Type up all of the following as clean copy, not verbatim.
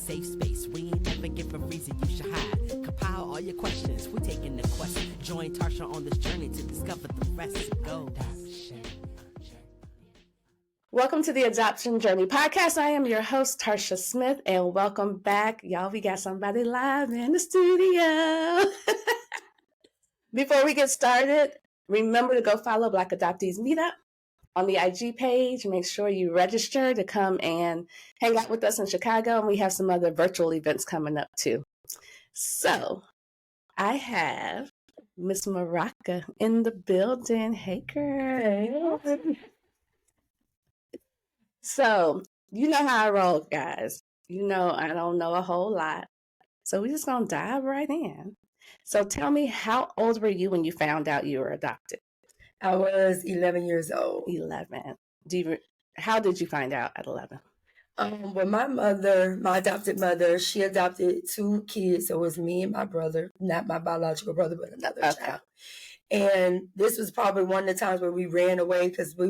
safe space. We ain't never give a reason you should hide. Compile all your questions, we taking the quest. Join Tarsha on this journey to discover the rest. Go. Welcome to the Adoption Journey Podcast. I am your host, Tarsha Smith, and welcome back. Y'all, we got somebody live in the studio. Before we get started, remember to go follow Black Adoptees Meetup on the IG page. Make sure you register to come and hang out with us in Chicago, and we have some other virtual events coming up too. So, I have Miss Morocca in the building. Hey, girl. Hey. So, you know how I roll, guys. You know I don't know a whole lot. So we're just going to dive right in. So tell me, how old were you when you found out you were adopted? I was 11 years old. 11. How did you find out at 11? Well, my adopted mother, she adopted 2 kids. So it was me and my brother, not my biological brother, but another child. And this was probably one of the times where we ran away because I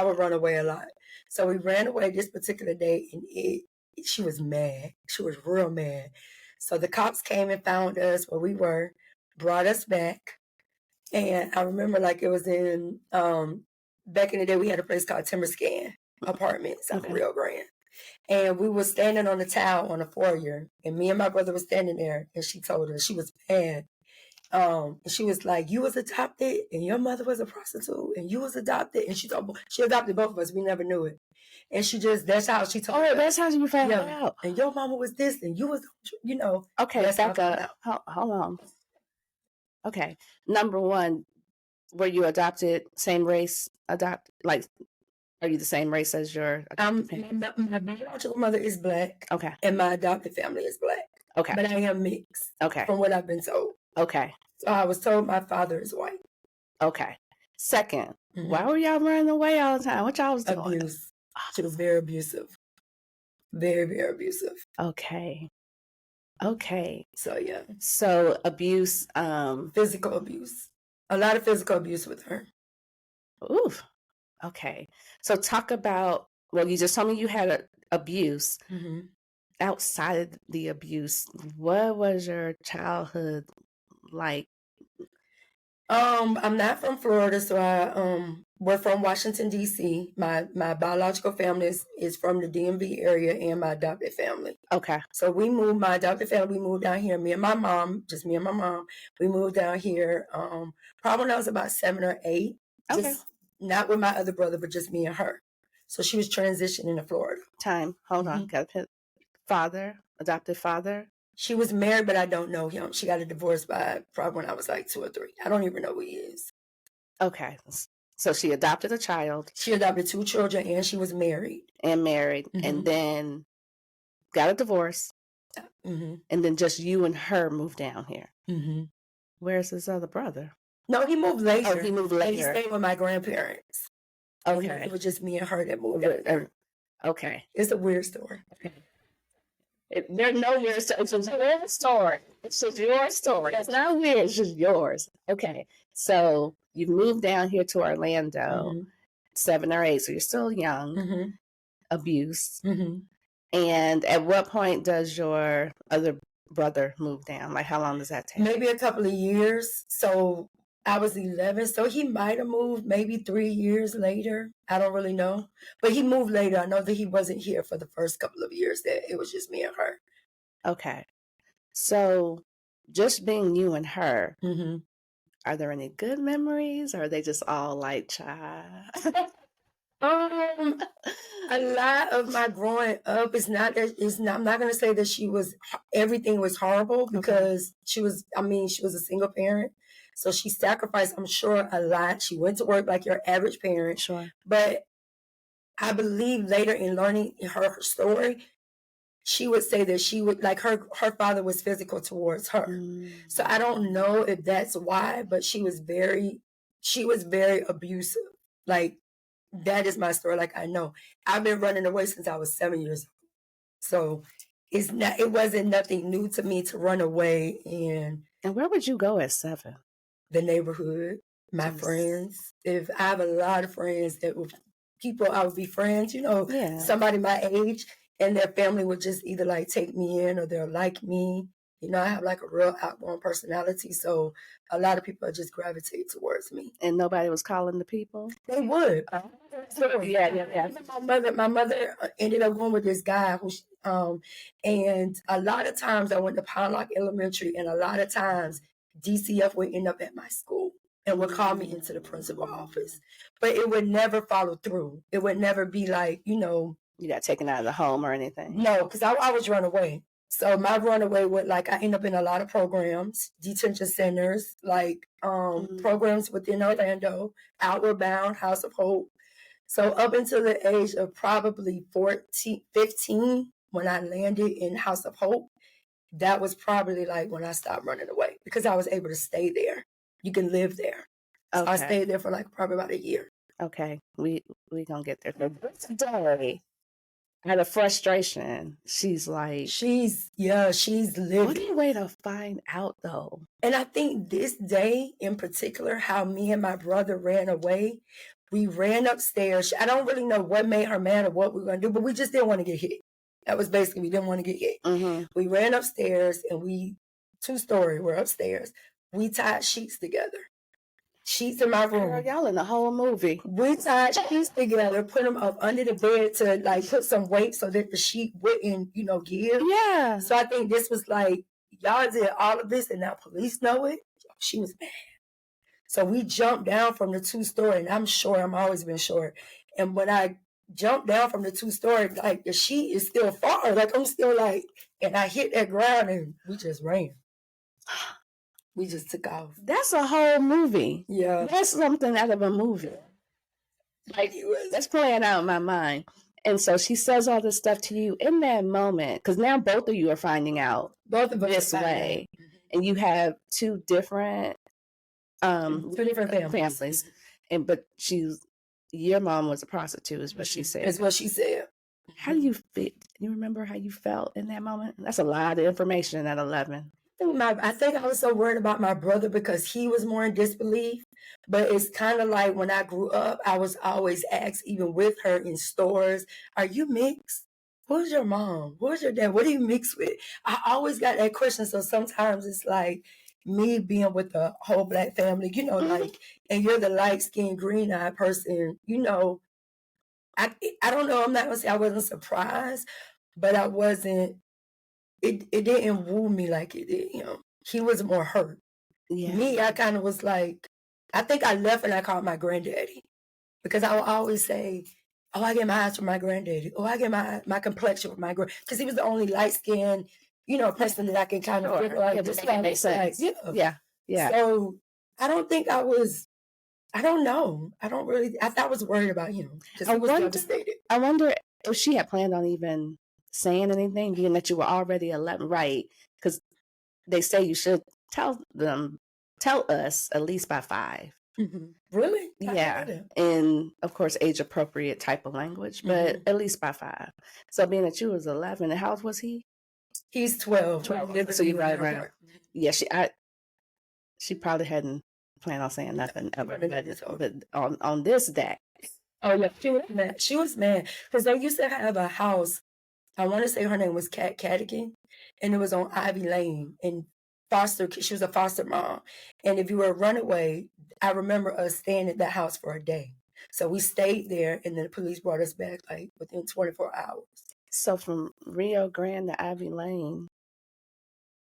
would run away a lot. So we ran away this particular day, and she was mad. She was real mad. So the cops came and found us where we were, brought us back. And I remember like it was in, back in the day, we had a place called Timber Scan Apartments in Rio Grande. And we were standing on the towel on the foyer, and me and my brother were standing there, and she told us she was mad. And she was like, you was adopted and your mother was a prostitute and you was adopted. And she adopted both of us. We never knew it. And that's how she told us. That's how you found out. And your mama was this and you was, Okay, back up. Hold on. Okay. Number one, were you adopted, same race, are you the same race as your my biological mother is black. Okay. And my adopted family is black. Okay. But I am mixed. Okay. From what I've been told. Okay. So I was told my father is white. Okay. Second, why were y'all running away all the time? What y'all was doing? Abuse. She was very abusive. Very, very abusive. Okay. So, yeah. So, abuse. Physical abuse. A lot of physical abuse with her. Oof. Okay. So, talk about, you just told me you had abuse. Mm-hmm. Outside the abuse, what was your childhood like? I'm not from Florida, so we're from Washington, D.C. My biological family is from the DMV area, and my adopted family. Okay. So my adopted family, we moved down here, me and my mom, we moved down here probably when I was about 7 or 8. Okay. Just not with my other brother, but just me and her. So she was transitioning to Florida. Hold on. Got to adopted father? She was married, but I don't know him. She got a divorce by probably when I was like 2 or 3. I don't even know who he is. Okay. So she adopted a child. She adopted 2 children, and she was married. And then got a divorce. Mm-hmm. And then just you and her moved down here. Mm-hmm. Where's his other brother? No, he moved later. Oh, he moved later. And he stayed with my grandparents. Okay. And it was just me and her that moved out. Okay. It's a weird story. Okay. There's no weird story. It's just your story. It's just your story. It's not weird. It's just yours. Okay. So you moved down here to Orlando, 7 or 8. So you're still young. Abuse. And at what point does your other brother move down? Like, how long does that take? Maybe a couple of years. So I was 11, so he might have moved maybe 3 years later. I don't really know. But he moved later. I know that he wasn't here for the first couple of years, that it was just me and her. Okay. So just being you and her, Mm-hmm. Are there any good memories, or are they just all like, child? A lot of my growing up I'm not going to say that everything was horrible, because she was a single parent. So she sacrificed, I'm sure, a lot. She went to work like your average parent. Sure. But I believe later in learning her story, she would say that she would, like, her father was physical towards her. So I don't know if that's why, but she was very abusive. Like, that is my story. Like, I know I've been running away since I was 7 years old. So it wasn't nothing new to me to run away. And where would you go at 7? The neighborhood, my friends. If I have a lot of friends I would be friends, somebody my age. and their family would just either like take me in or they'll like me. You know, I have like a real outgoing personality, so a lot of people just gravitate towards me. And nobody was calling the people? They would. Yeah. My mother ended up going with this guy who, and a lot of times I went to Pine Lock Elementary, and a lot of times DCF would end up at my school and would call me into the principal office, but it would never follow through. It would never be like, you know, you got taken out of the home or anything? No, because I always run away. So my runaway would like I end up in a lot of programs, detention centers, like programs within Orlando, Outward Bound, House of Hope. So up until the age of probably 15, when I landed in House of Hope, that was probably like when I stopped running away because I was able to stay there. You can live there. So I stayed there for like probably about a year. Okay, we gonna get there. Today, out of frustration, she's like, she's living. What a way to find out, though. And I think this day in particular, how me and my brother ran away, we ran upstairs. I don't really know what made her mad or what we were going to do, but we just didn't want to get hit. That was basically, we didn't want to get hit. Mm-hmm. We ran upstairs and two-story, we're upstairs. We tied sheets together. Sheets in my room. Girl, y'all in the whole movie. We tied sheets together, put them up under the bed to like put some weight so that the sheet wouldn't, you know, give. Yeah. So I think this was like, y'all did all of this and now police know it. She was mad. So we jumped down from the two-story, and I'm short. I'm always been short. And when I jumped down from the two-story, like the sheet is still far. Like I'm still like, and I hit that ground and we just ran. We just took off. That's a whole movie. Yeah. That's something out of a movie. Like, that's playing out in my mind. And so she says all this stuff to you in that moment, because now both of you are finding out both of us this way. And you have two different families. But your mom was a prostitute, is what she said. That's what she said. How do you feel? You remember how you felt in that moment? That's a lot of information at 11. I think I was so worried about my brother because he was more in disbelief. But it's kind of like when I grew up, I was always asked, even with her in stores, are you mixed? Who's your mom? Who's your dad? What do you mix with? I always got that question. So sometimes it's like me being with a whole Black family, you know, like, and you're the light-skinned, green-eyed person, you know. I don't know. I'm not going to say I wasn't surprised, but I wasn't. It didn't woo me like it did him. He was more hurt. Yeah. Me, I kind of was like, I think I left and I called my granddaddy because I would always say, oh, I get my eyes from my granddaddy. Oh, I get my complexion from my because he was the only light-skinned, you know, person that I can kind of figure out. Yeah, just make sense. Yeah. So I don't think I was, I don't know. I don't really, I was worried about him because he was devastated. I wonder if she had planned on even saying anything, being that you were already 11, right? Because they say you should tell us at least by 5. Mm-hmm. Really? Yeah. And of course, age appropriate type of language, but at least by 5. So being that you was 11, and how old was he? He's 12. 12. So you're right around. Yeah, she probably hadn't planned on saying nothing ever, but on this day. Oh yeah, she was mad because they used to have a house. I want to say her name was Kat Cadigan, and it was on Ivy Lane in foster. She was a foster mom, and if you were a runaway, I remember us staying at that house for a day. So we stayed there, and then the police brought us back like within 24 hours. So from Rio Grande to Ivy Lane,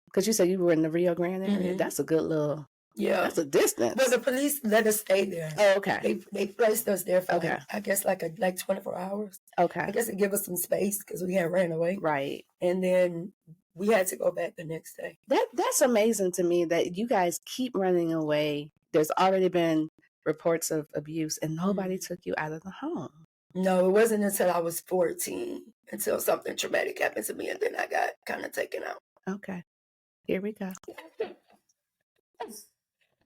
because you said you were in the Rio Grande area, that's a good little. Yeah, that's a distance. But the police let us stay there. Oh, okay. They placed us there for like, I guess like 24 hours. Okay. I guess it give us some space because we had ran away. Right. And then we had to go back the next day. That's amazing to me that you guys keep running away. There's already been reports of abuse and nobody took you out of the home. No, it wasn't until I was 14 until something traumatic happened to me and then I got kind of taken out. Okay. Here we go.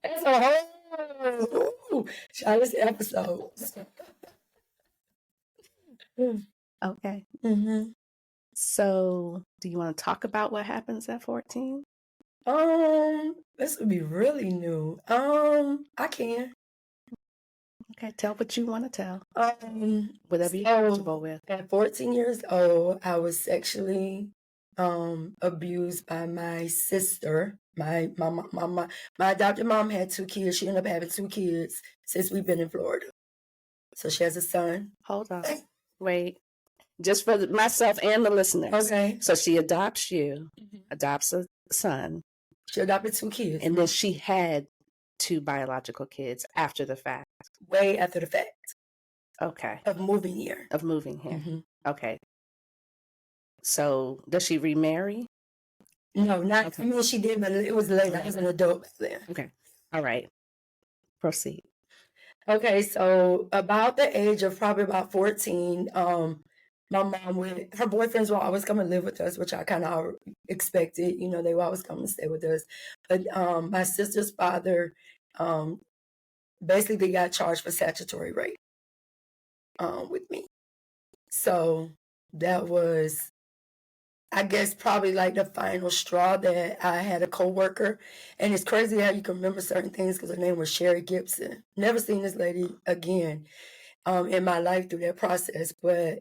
That's a whole Charlotte's episode. Okay. Mm-hmm. So, do you want to talk about what happens at 14? This would be really new. I can. Okay, tell what you want to tell. Whatever you're So comfortable with. at 14 years old, I was sexually abused by my sister. My adopted mom had 2 kids. She ended up having 2 kids since we've been in Florida. So she has a son. Hold on. Wait. Just for myself and the listeners. Okay. So she adopts you, adopts a son, She adopted 2 kids. and then she had 2 biological kids after the fact. Way after the fact Okay. of moving here. Of moving here. Mm-hmm. Okay. So does she remarry? No, not. Okay. I mean, she did, but it was late. I was an adult back then. Okay. All right. Proceed. Okay, so about the age of probably about 14, my mom would, her boyfriends will always come and live with us, which I kind of expected. You know, they would always come and stay with us. But my sister's father basically got charged for statutory rape with me. So that was, I guess, probably like the final straw that I had a coworker. And it's crazy how you can remember certain things because her name was Sherry Gibson. Never seen this lady again in my life through that process. But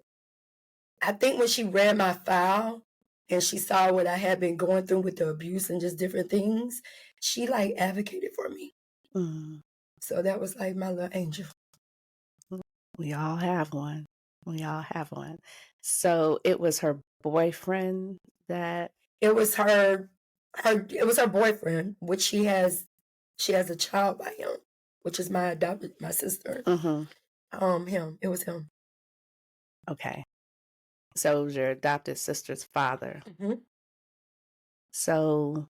I think when she read my file and she saw what I had been going through with the abuse and just different things, she like advocated for me. Mm. So that was like my little angel. We all have one. We all have one. So it was her boyfriend that It was her boyfriend, which she has a child by him, which is my sister. Him. It was him. Okay. So it was your adopted sister's father. Mm-hmm. So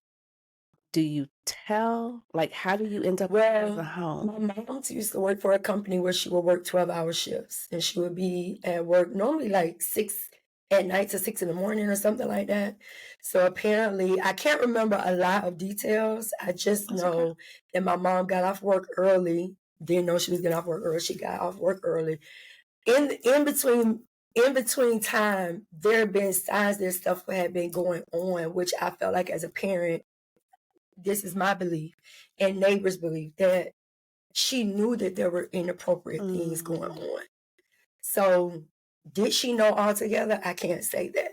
do you tell, like, how do you end up at the home? My mom used to work for a company where she would work 12-hour shifts, and she would be at work normally like 6 at night to 6 in the morning or something like that. So apparently, I can't remember a lot of details. I just know that my mom got off work early. Didn't know she was getting off work early. She got off work early. In between time, there have been signs that stuff had been going on, which I felt like as a parent, this is my belief and neighbors' belief, that she knew that there were inappropriate things going on. So did she know altogether? I can't say that.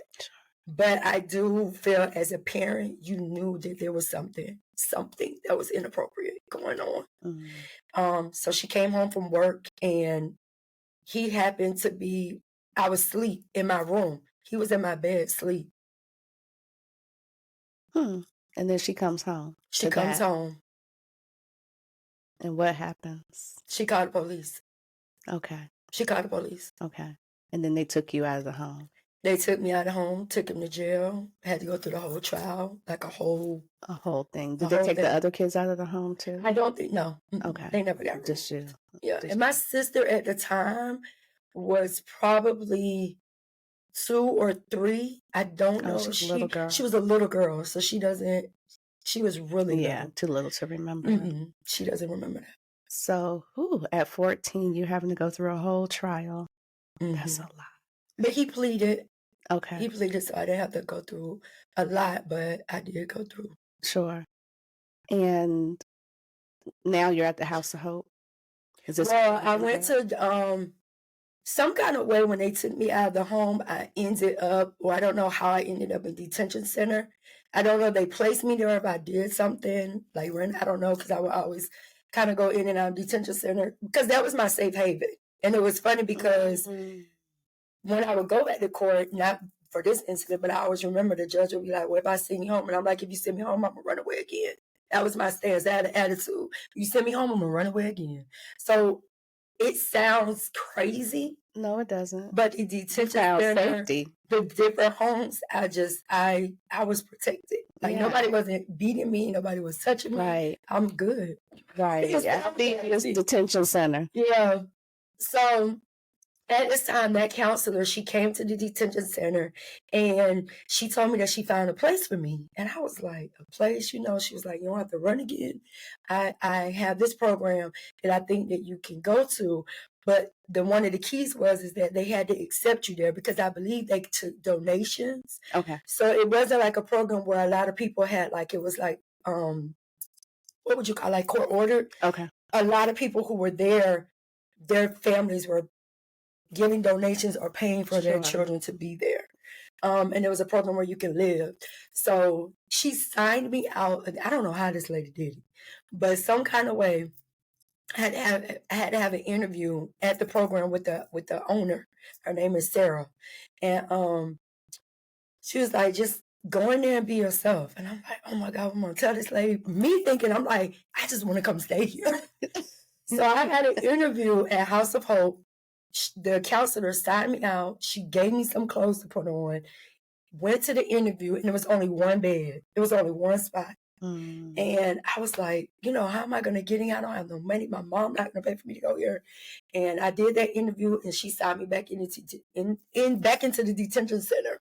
But I do feel as a parent, you knew that there was something that was inappropriate going on. So she came home from work and he happened to be, I was asleep in my room. He was in my bed asleep. And then she comes home. She comes home. And what happens? She called the police. Okay. She called the police. Okay. And then they took you out of the home. They took me out of home, took him to jail, had to go through the whole trial, like a whole thing. Did they take the other kids out of the home too? I don't think, no. Okay. They never got rid. Just you. Yeah. And my sister at the time was probably 2 or 3. I don't know. She was a little girl. She was a little girl, so she was really little. Too little to remember. She doesn't remember that. So, at 14, you're having to go through a whole trial. That's a lot. But he pleaded. Okay. He pleaded, so I didn't have to go through a lot, but I did go through. Sure. And now you're at the House of Hope? I went to some kind of way when they took me out of the home, I ended up, or I don't know how I ended up in detention center. I don't know if they placed me there, if I did something, like I don't know, because I would always kind of go in and out of detention center, because that was my safe haven. And it was funny because when I would go back to court, not for this incident, but I always remember the judge would be like, well, if I send you home, and I'm like, if you send me home, I'm going to run away again. That was my stance. I had an attitude. You send me home, I'm going to run away again. So it sounds crazy. No, it doesn't. But the detention center, the different homes, I was protected. Like nobody wasn't beating me, nobody was touching me. Right. I'm good. Right. It's detention center. Yeah. So at this time, that counselor, she came to the detention center and she told me that she found a place for me. And I was like, a place? She was like, you don't have to run again. I have this program that I think that you can go to. But one of the keys is that they had to accept you there because I believe they took donations. Okay. So it wasn't like a program where a lot of people had, like, it was like, what would you call, like, court ordered? Okay. A lot of people who were there their families were giving donations or paying for their children to be there. And there was a program where you can live. So she signed me out. I don't know how this lady did it, but some kind of way I had to have an interview at the program with the owner. Her name is Sarah. And she was like, just go in there and be yourself. And I'm like, oh my God, I'm gonna tell this lady. Me thinking, I'm like, I just want to come stay here. So I had an interview at House of Hope. The counselor signed me out. She gave me some clothes to put on. Went to the interview, and there was only one bed. There was only one spot. And I was like, how am I going to get in? I don't have no money. My mom not going to pay for me to go here. And I did that interview, and she signed me back back into the detention center.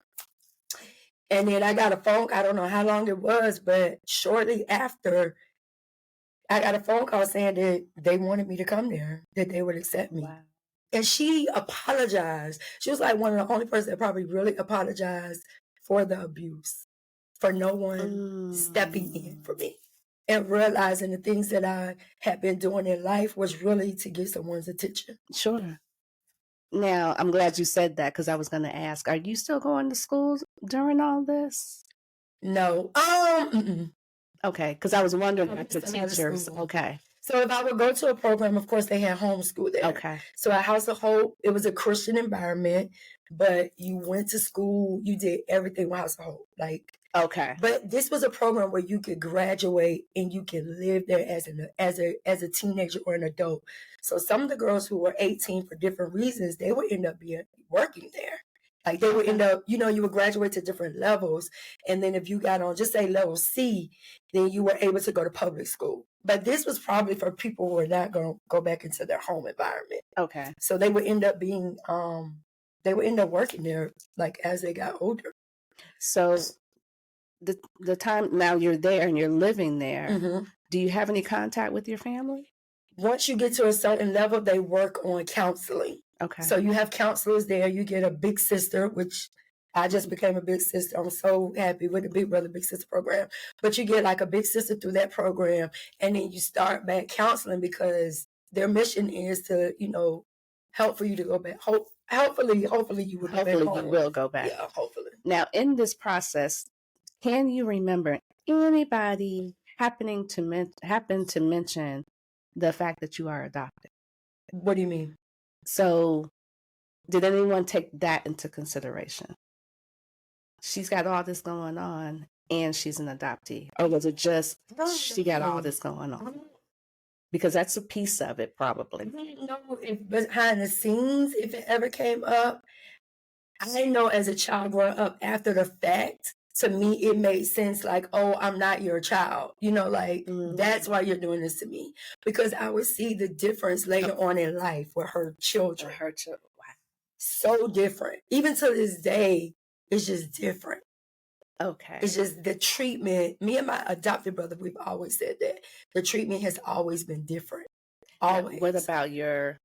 And then I got a phone. I don't know how long it was, but shortly after, I got a phone call saying that they wanted me to come there, that they would accept me. Wow. And she apologized. She was like one of the only person that probably really apologized for the abuse, for no one stepping in for me and realizing the things that I had been doing in life was really to get someone's attention. Sure. Now, I'm glad you said that because I was going to ask, are you still going to school during all this? No. Okay, because I was wondering about the teachers. Okay. So if I would go to a program, of course, they had homeschool there. Okay. So at House of Hope, it was a Christian environment, but you went to school, you did everything with House of Hope. Okay. But this was a program where you could graduate and you could live there as a teenager or an adult. So some of the girls who were 18 for different reasons, they would end up working there. They would end up, you would graduate to different levels. And then if you got on, just say level C, then you were able to go to public school. But this was probably for people who are not going to go back into their home environment. Okay. So they would end up working there as they got older. So the time now you're there and you're living there, do you have any contact with your family? Once you get to a certain level, they work on counseling. Okay. So you have counselors there. You get a big sister, which I just became a big sister. I'm so happy with the Big Brother, Big Sister program. But you get a big sister through that program. And then you start back counseling because their mission is to, help for you to go back. Hopefully you will go back. Hopefully you will go back. Yeah, hopefully. Now, in this process, can you remember anybody happen to mention the fact that you are adopted? What do you mean? So, did anyone take that into consideration? She's got all this going on, and she's an adoptee. Or was it just she got all this going on? Because that's a piece of it, probably. I don't know if behind the scenes, if it ever came up. I know as a child growing up after the fact, to me, it made sense oh, I'm not your child. That's why you're doing this to me. Because I would see the difference later on in life with her children. Wow. So different. Even to this day, it's just different. Okay. It's just the treatment. Me and my adopted brother, we've always said that. The treatment has always been different. Always. Now, what about your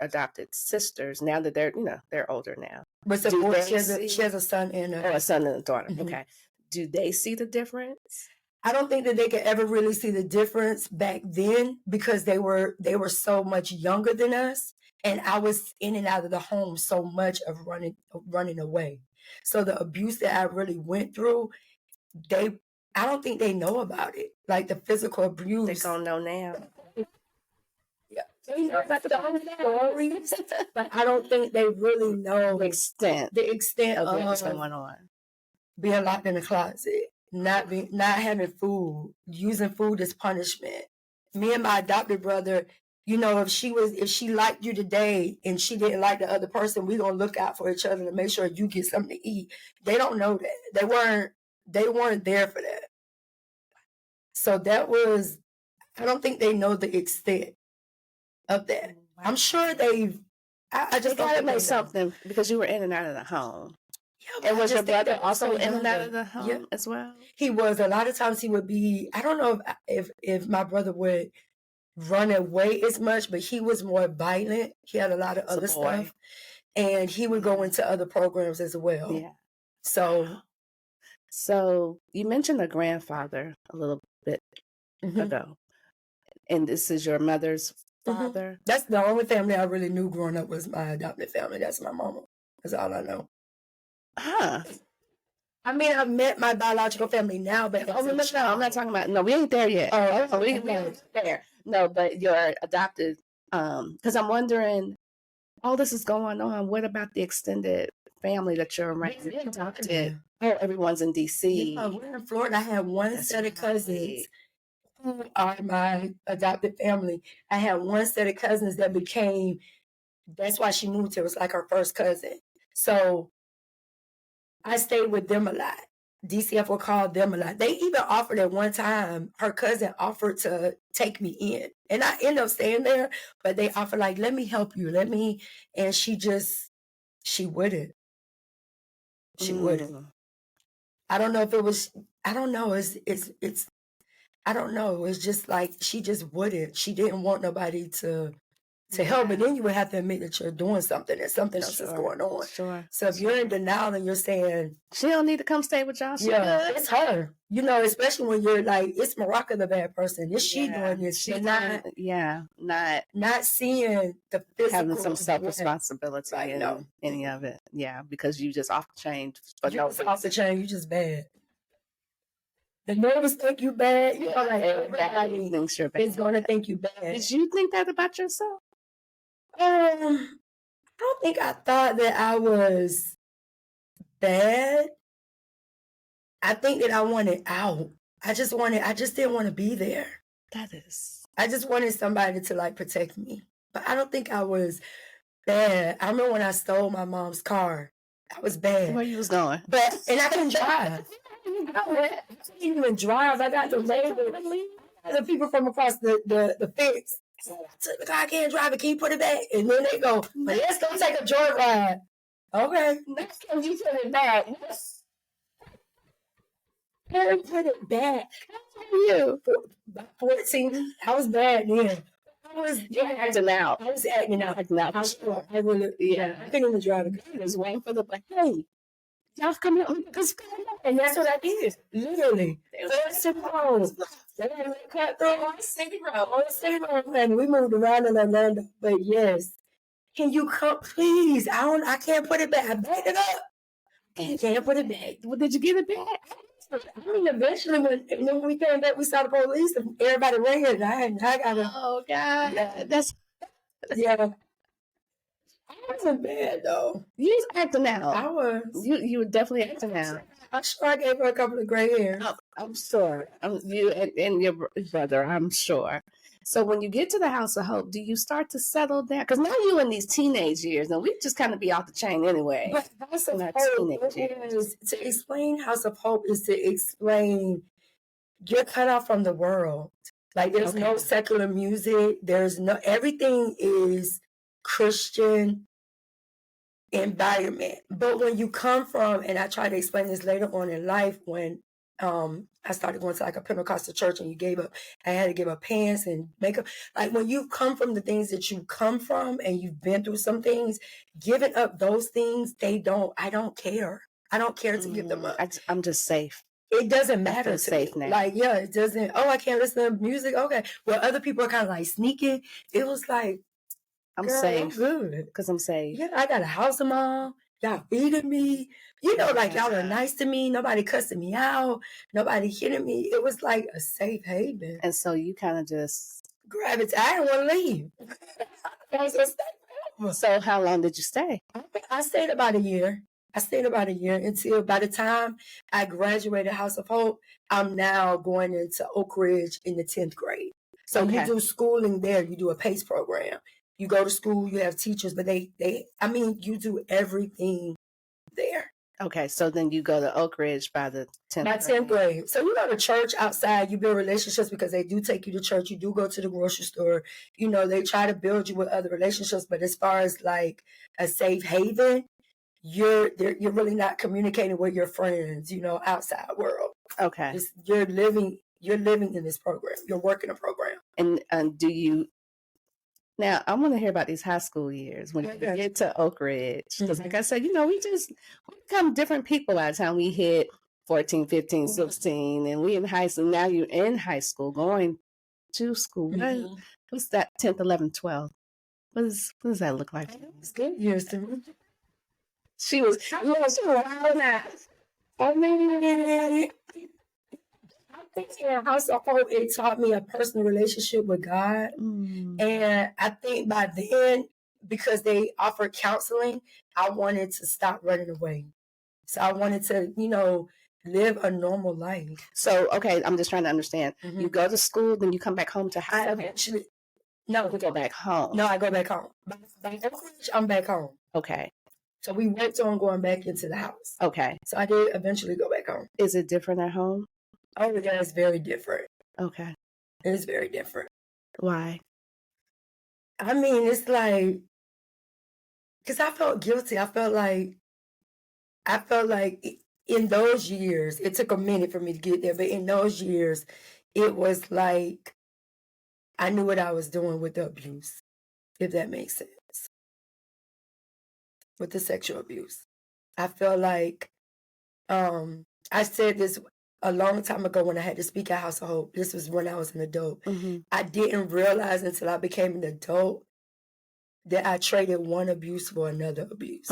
adopted sisters now that they're older now? But she has a son and a son and a daughter. Mm-hmm. Okay. Do they see the difference? I don't think that they could ever really see the difference back then because they were so much younger than us. And I was in and out of the home so much of running away. So the abuse that I really went through, I don't think they know about it. The physical abuse. They're going to know now. Yeah. They know about the stories, but I don't think they really know the extent of what's going on. Being locked in the closet, not having food, using food as punishment. Me and my adopted brother, if she liked you today and she didn't like the other person, we're gonna look out for each other to make sure you get something to eat. They don't know that. They weren't there for that. So I don't think they know the extent of that. Wow. I'm sure I just got to know something because you were in and out of the home. Yeah, and was your brother also in and out of the home as well? He was. A lot of times he would be, I don't know if my brother would run away as much, but he was more violent. He had a lot of other stuff. And he would go into other programs as well. Yeah. So you mentioned a grandfather a little bit ago. And this is your mother's father. That's the only family I really knew growing up was my adopted family. That's my mama. That's all I know. Huh. I mean, I've met my biological family now, but No, I'm not talking about. No, we ain't there yet. Oh, we ain't there. No, but your adopted. Because I'm wondering, all this is going on. What about the extended family that you're around? Adopted. Oh, everyone's in DC. Yeah, we're in Florida. I had one set of cousins who are my adopted family. I had one set of cousins that became. That's why she moved here. It was like her first cousin. So I stayed with them a lot. DCF will call them a lot. They even offered at one time, her cousin offered to take me in. And I ended up staying there, but they offered like, let me help you. And she wouldn't. She wouldn't. I don't know if it was, I don't know. I don't know. It's just like, she just wouldn't. She didn't want nobody to help, but then you would have to admit that you're doing something and something else is going on. Sure. So if you're in denial and you're saying she don't need to come stay with y'all, it's her. Especially when you're like, it's Morocca the bad person. Is she doing this? She's not seeing the physical, having some self-responsibility in any of it. Yeah, because you just off the chain. Off the chain, you just bad. The neighbors think you bad. Like everybody thinks you're bad. Is going to think you bad. Did you think that about yourself? I don't think I thought that I was bad. I think that I wanted out. I just didn't want to be there. I just wanted somebody to like protect me. But I don't think I was bad. I remember when I stole my mom's car. I was bad. Where you was going? And I couldn't drive. I couldn't even drive. I got the label. The people from across the fence. I took the car, I can't drive it. Can you put it back? And then they go, well, let's go take a joyride. Okay. Next time you put it back. Can you put it back? How old are you? 14. I was bad then. I was acting out. I was acting out. I couldn't even drive the car. I was waiting for hey, y'all come here. And that's what I did. Literally. They had to cut through on the city road. And we moved around in Orlando. But yes. Can you come, please? I can't put it back. I backed it up. And can't put it back. Well, did you get it back? I mean, eventually, when we came back, we saw the police and everybody ran it. I got it. Oh, God. Yeah. I wasn't bad, though. You was acting out. I was. You were definitely acting out. I'm sure I gave her a couple of gray hairs. I'm sure. You and your brother, I'm sure. So when you get to the House of Hope, do you start to settle down? Because now you're in these teenage years, and we just kind of be off the chain anyway. But House of Hope is, to explain House of Hope is to explain you're cut off from the world. Like there's no secular music. Everything is Christian environment. But when you come from, and I try to explain this later on in life, when I started going to like a Pentecostal church and I had to give up pants and makeup. Like when you come from the things that you come from and you've been through some things, giving up those things, I don't care. I don't care to give them up. I'm just safe. It doesn't matter to safe me. now. Like, it doesn't, I can't listen to music. Okay. Well, other people are kind of like sneaking. It was like, I'm safe. I'm good. Because I'm safe. Yeah, I got a house of mom. Y'all feeding me. Like y'all are nice to me. Nobody cussing me out. Nobody hitting me. It was like a safe haven. And so you kind of just gravitate. I didn't want to leave. I was gonna stay. So how long did you stay? I stayed about a year. Until by the time I graduated House of Hope, I'm now going into Oak Ridge in the 10th grade. So you do schooling there. You do a PACE program. You go to school, you have teachers, but you do everything there. Okay, so then you go to Oak Ridge by the 10th grade. By 10th grade. So you go to church outside, you build relationships because they do take you to church. You do go to the grocery store. They try to build you with other relationships. But as far as like a safe haven, you're really not communicating with your friends, outside world. Okay. You're living in this program. You're working a program. And do you... Now, I want to hear about these high school years when you get to Oak Ridge. Because like I said, we become different by the time we hit 14, 15, 16, and we in high school. Now you're in high school, going to school. What's that? 10th, 11th, 12th. What does that look like? It's good years to me. She was wild now. I mean, I think in house of hope, it taught me a personal relationship with God. And I think by then, because they offered counseling, I wanted to stop running away. So I wanted to, live a normal life. So, okay, I'm just trying to understand. You go to school, then you come back home to I house. eventually, You go back home. no, I go back home. By college, I'm back home. Okay. So we worked on going back into the house. Okay. So I did eventually go back home. Is it different at home? Oh, yeah, it's very different. Okay. It's very different. Why? I mean, it's like, because I felt guilty. I felt like in those years, it took a minute for me to get there, but in those years, it was like I knew what I was doing with the abuse, if that makes sense. With the sexual abuse. I felt like I said this a long time ago when I had to speak at House of Hope. This was when I was an adult. I didn't realize until I became an adult that I traded one abuse for another abuse.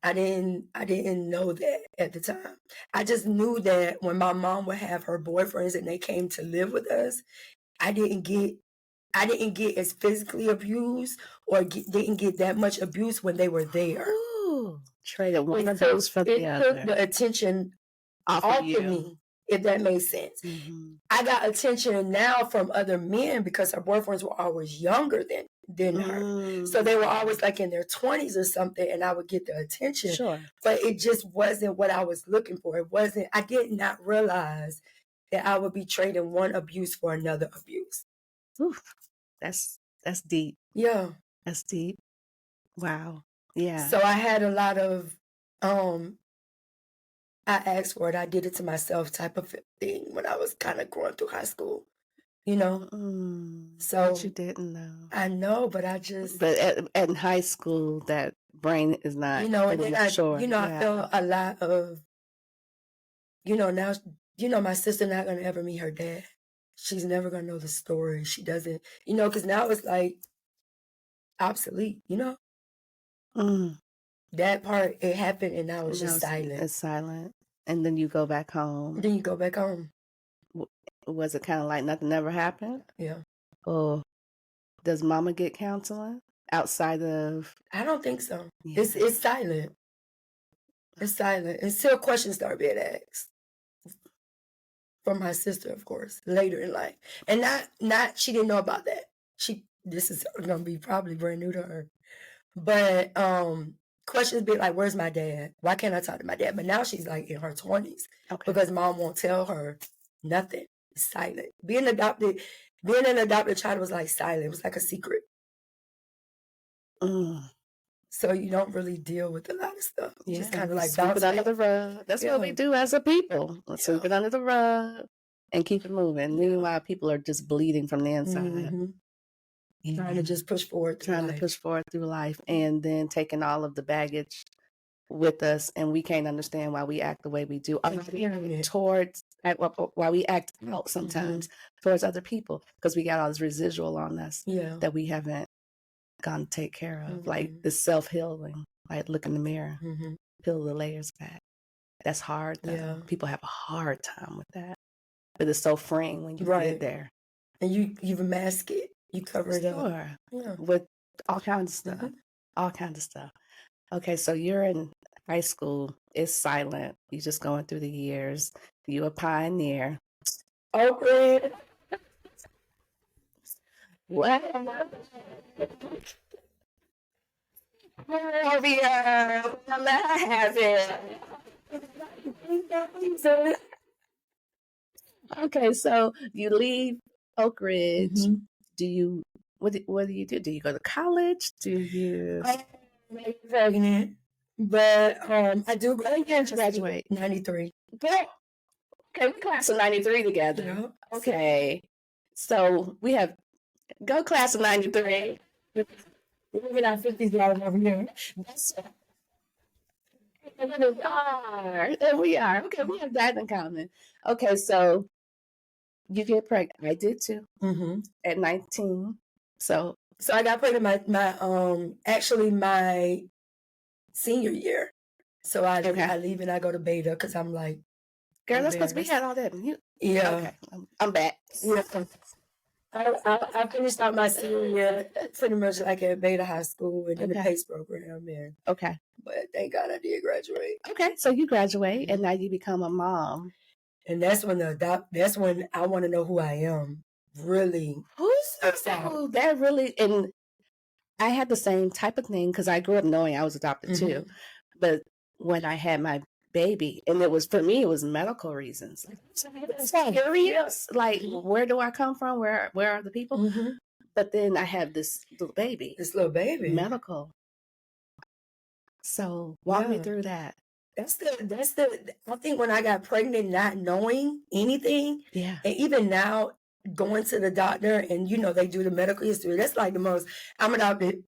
I didn't know that at the time. I just knew that when my mom would have her boyfriends and they came to live with us, I didn't get as physically abused or didn't get that much abuse when they were there. Ooh, traded one of those for the other. It took the attention off of me, if that makes sense. I got attention now from other men because her boyfriends were always younger than her. So they were always like in their 20s or something, and I would get the attention. Sure. But it just wasn't what I was looking for. I did not realize that I would be trading one abuse for another abuse. Oof, that's deep. Yeah. That's deep. Wow. Yeah. So I had a lot of I asked for it, I did it to myself type of thing when I was kind of going through high school, So but you didn't know. I know, but I just. But in high school, that brain is not. And then I sure. I felt a lot of. Now, my sister not gonna ever meet her dad. She's never gonna know the story. She doesn't, because now it's like obsolete. That part, it happened, and now it's just silent. It's silent. And then you go back home. Then you go back home. Was it kind of like nothing ever happened? Yeah. Or does mama get counseling outside of? I don't think so. Yeah. It's silent. It's silent until questions start being asked. From my sister, of course, later in life. And not she didn't know about that. This is gonna be probably brand new to her. But questions be like, where's my dad? Why can't I talk to my dad? But now she's like in her 20s. Okay. Because mom won't tell her nothing. It's silent. Being an adopted child was like silent. It was like a secret. So you don't really deal with a lot of stuff. You just kind of like sweep it under the rug. That's what we do as a people. Let's sweep it under the rug and keep it moving. Meanwhile, people are just bleeding from the inside. Trying to just push forward through life, and then taking all of the baggage with us, and we can't understand why we act the way we do why we act out sometimes towards other people, because we got all this residual on us that we haven't gone to take care of, like the self-healing, like look in the mirror, peel the layers back. That's hard though. Yeah. People have a hard time with that, but it's so freeing when you get there, and you mask it. You cover it up. With all kinds of stuff. All kinds of stuff. Okay, so you're in high school. It's silent. You're just going through the years. You a pioneer. Okay. What? Let her have it. Okay, so you leave Oak Ridge. What do you do? Do you go to college? Do you? I'm pregnant, but I do graduate. 93. Okay, we class of 93 together. Yeah. Okay, so we have go class of 93. We're living our 50s life over here. And we are. Okay, we have that in common. Okay, so You get pregnant. I did too Mm-hmm. at 19. So I got pregnant actually my senior year. So I leave and I go to beta because I'm like, girl, that's because we had all that. yeah. Okay, I'm back. Yeah. I finished out my senior year pretty much like at Beta High School and in the PACE program. And, Okay. but thank God I did graduate. Okay, so you graduate and now you become a mom. And that's when that's when I want to know who I am. Really. That really, and I had the same type of thing because I grew up knowing I was adopted too. But when I had my baby, and it was, for me, it was medical reasons. Curious, like, where do I come from? Where are the people? But then I have this little baby. Medical. So walk me through that. That's the I think when I got pregnant, not knowing anything, and even now going to the doctor and they do the medical history, that's like the most, I'm adopted.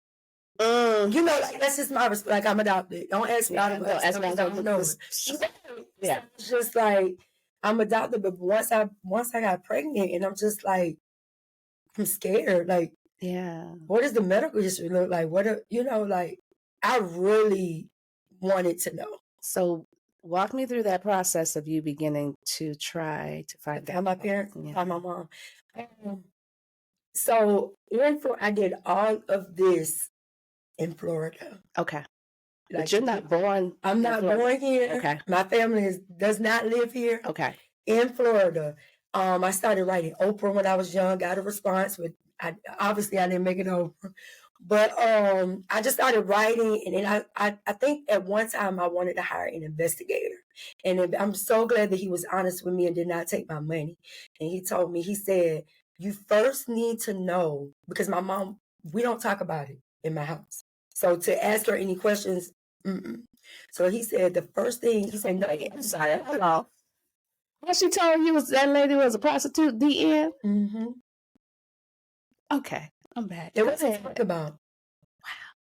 Like that's just my response. Like, I'm adopted. Don't ask me. Don't ask me. No. Yeah. It's just like I'm adopted, but once I got pregnant, and I'm just like, I'm scared. Like, what does the medical history look like? Like, I really wanted to know. So walk me through that process of you beginning to try to find out my parents, find my mom. So I did all of this in Florida. Okay. But you're not born. I'm not born here. Okay. My family does not live here. Okay. In Florida. I started writing Oprah when I was young, got a response, but obviously I didn't make it over. But I just started writing, and then I think at one time I wanted to hire an investigator. And I'm so glad that he was honest with me and did not take my money. And he told me, he said, you first need to know, because my mom, we don't talk about it in my house. So to ask her any questions, So he said the first thing, he said, no, I'm sorry, hello. What she told you was that lady was a prostitute, DN? Mm-hmm. Okay, I'm back. It wasn't talked about.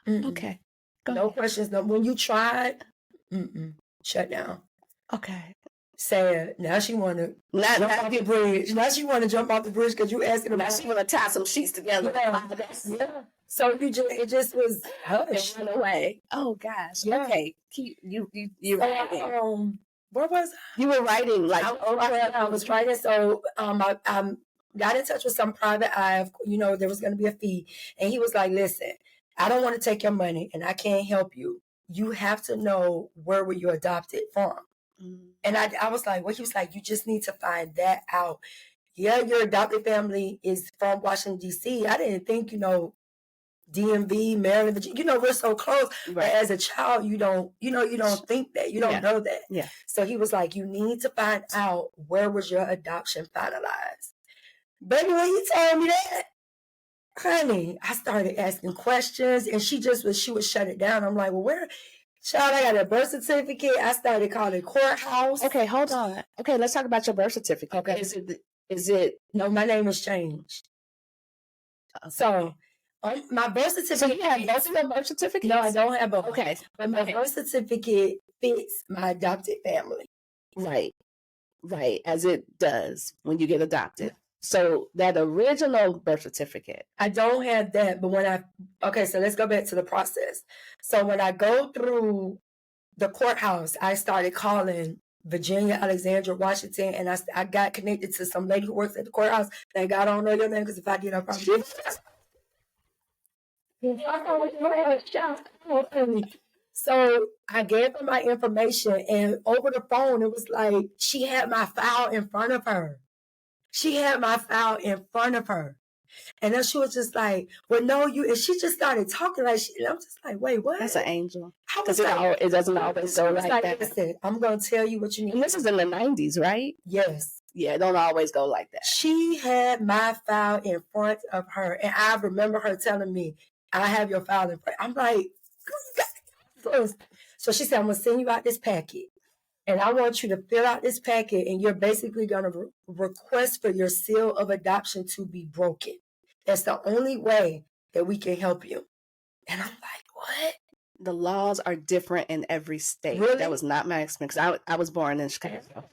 Wow. Okay. No questions. No. When you tried, shut down. Okay. Sad. Now she want to jump off the bridge. Now she want to jump off the bridge because you asking her. Now she want to tie some sheets together. Yeah. So it just was hush. Run away. Oh gosh. Yeah. Okay. You where was I? You were writing like I was writing. So I got in touch with some private eye. There was going to be a fee, and he was like, "Listen, I don't want to take your money, and I can't help you. You have to know where were you adopted from." And I was like, well, he was like, you just need to find that out. Yeah, your adopted family is from Washington, D.C. I didn't think, DMV, Maryland, Virginia, we're so close. Right. But as a child, you don't think that. You don't know that. Yeah. So he was like, you need to find out where was your adoption finalized. Baby, when he told me that, honey, I started asking questions, and she would shut it down. I'm like, well, where? Child, I got a birth certificate. I started calling courthouse. Okay, hold on. Okay, let's talk about your birth certificate. Okay. Is it? No, my name has changed. So, my birth certificate. So you have both of your birth certificates? No, I don't have both. Okay. But my birth certificate fits my adopted family. Right. Right. As it does when you get adopted. So that original birth certificate. I don't have that, but so let's go back to the process. So when I go through the courthouse, I started calling Virginia, Alexandria, Washington, and I got connected to some lady who works at the courthouse. Thank God I don't know your name, because if I did, I probably would. So I gave her my information, and over the phone, it was like she had my file in front of her. And then she was just like, well, no, you, and she just started talking like and I'm just like, wait, what? That's an angel. Because it doesn't always go like that. Listen, I'm going to tell you what you need. And this is in the 90s, right? Yes. Yeah, it don't always go like that. She had my file in front of her, and I remember her telling me, I have your file in front. I'm like, girl, you got it. So she said, I'm going to send you out this packet. And I want you to fill out this packet, and you're basically going to request for your seal of adoption to be broken. That's the only way that we can help you. And I'm like, what? The laws are different in every state. Really? That was not my experience. I was born in Chicago.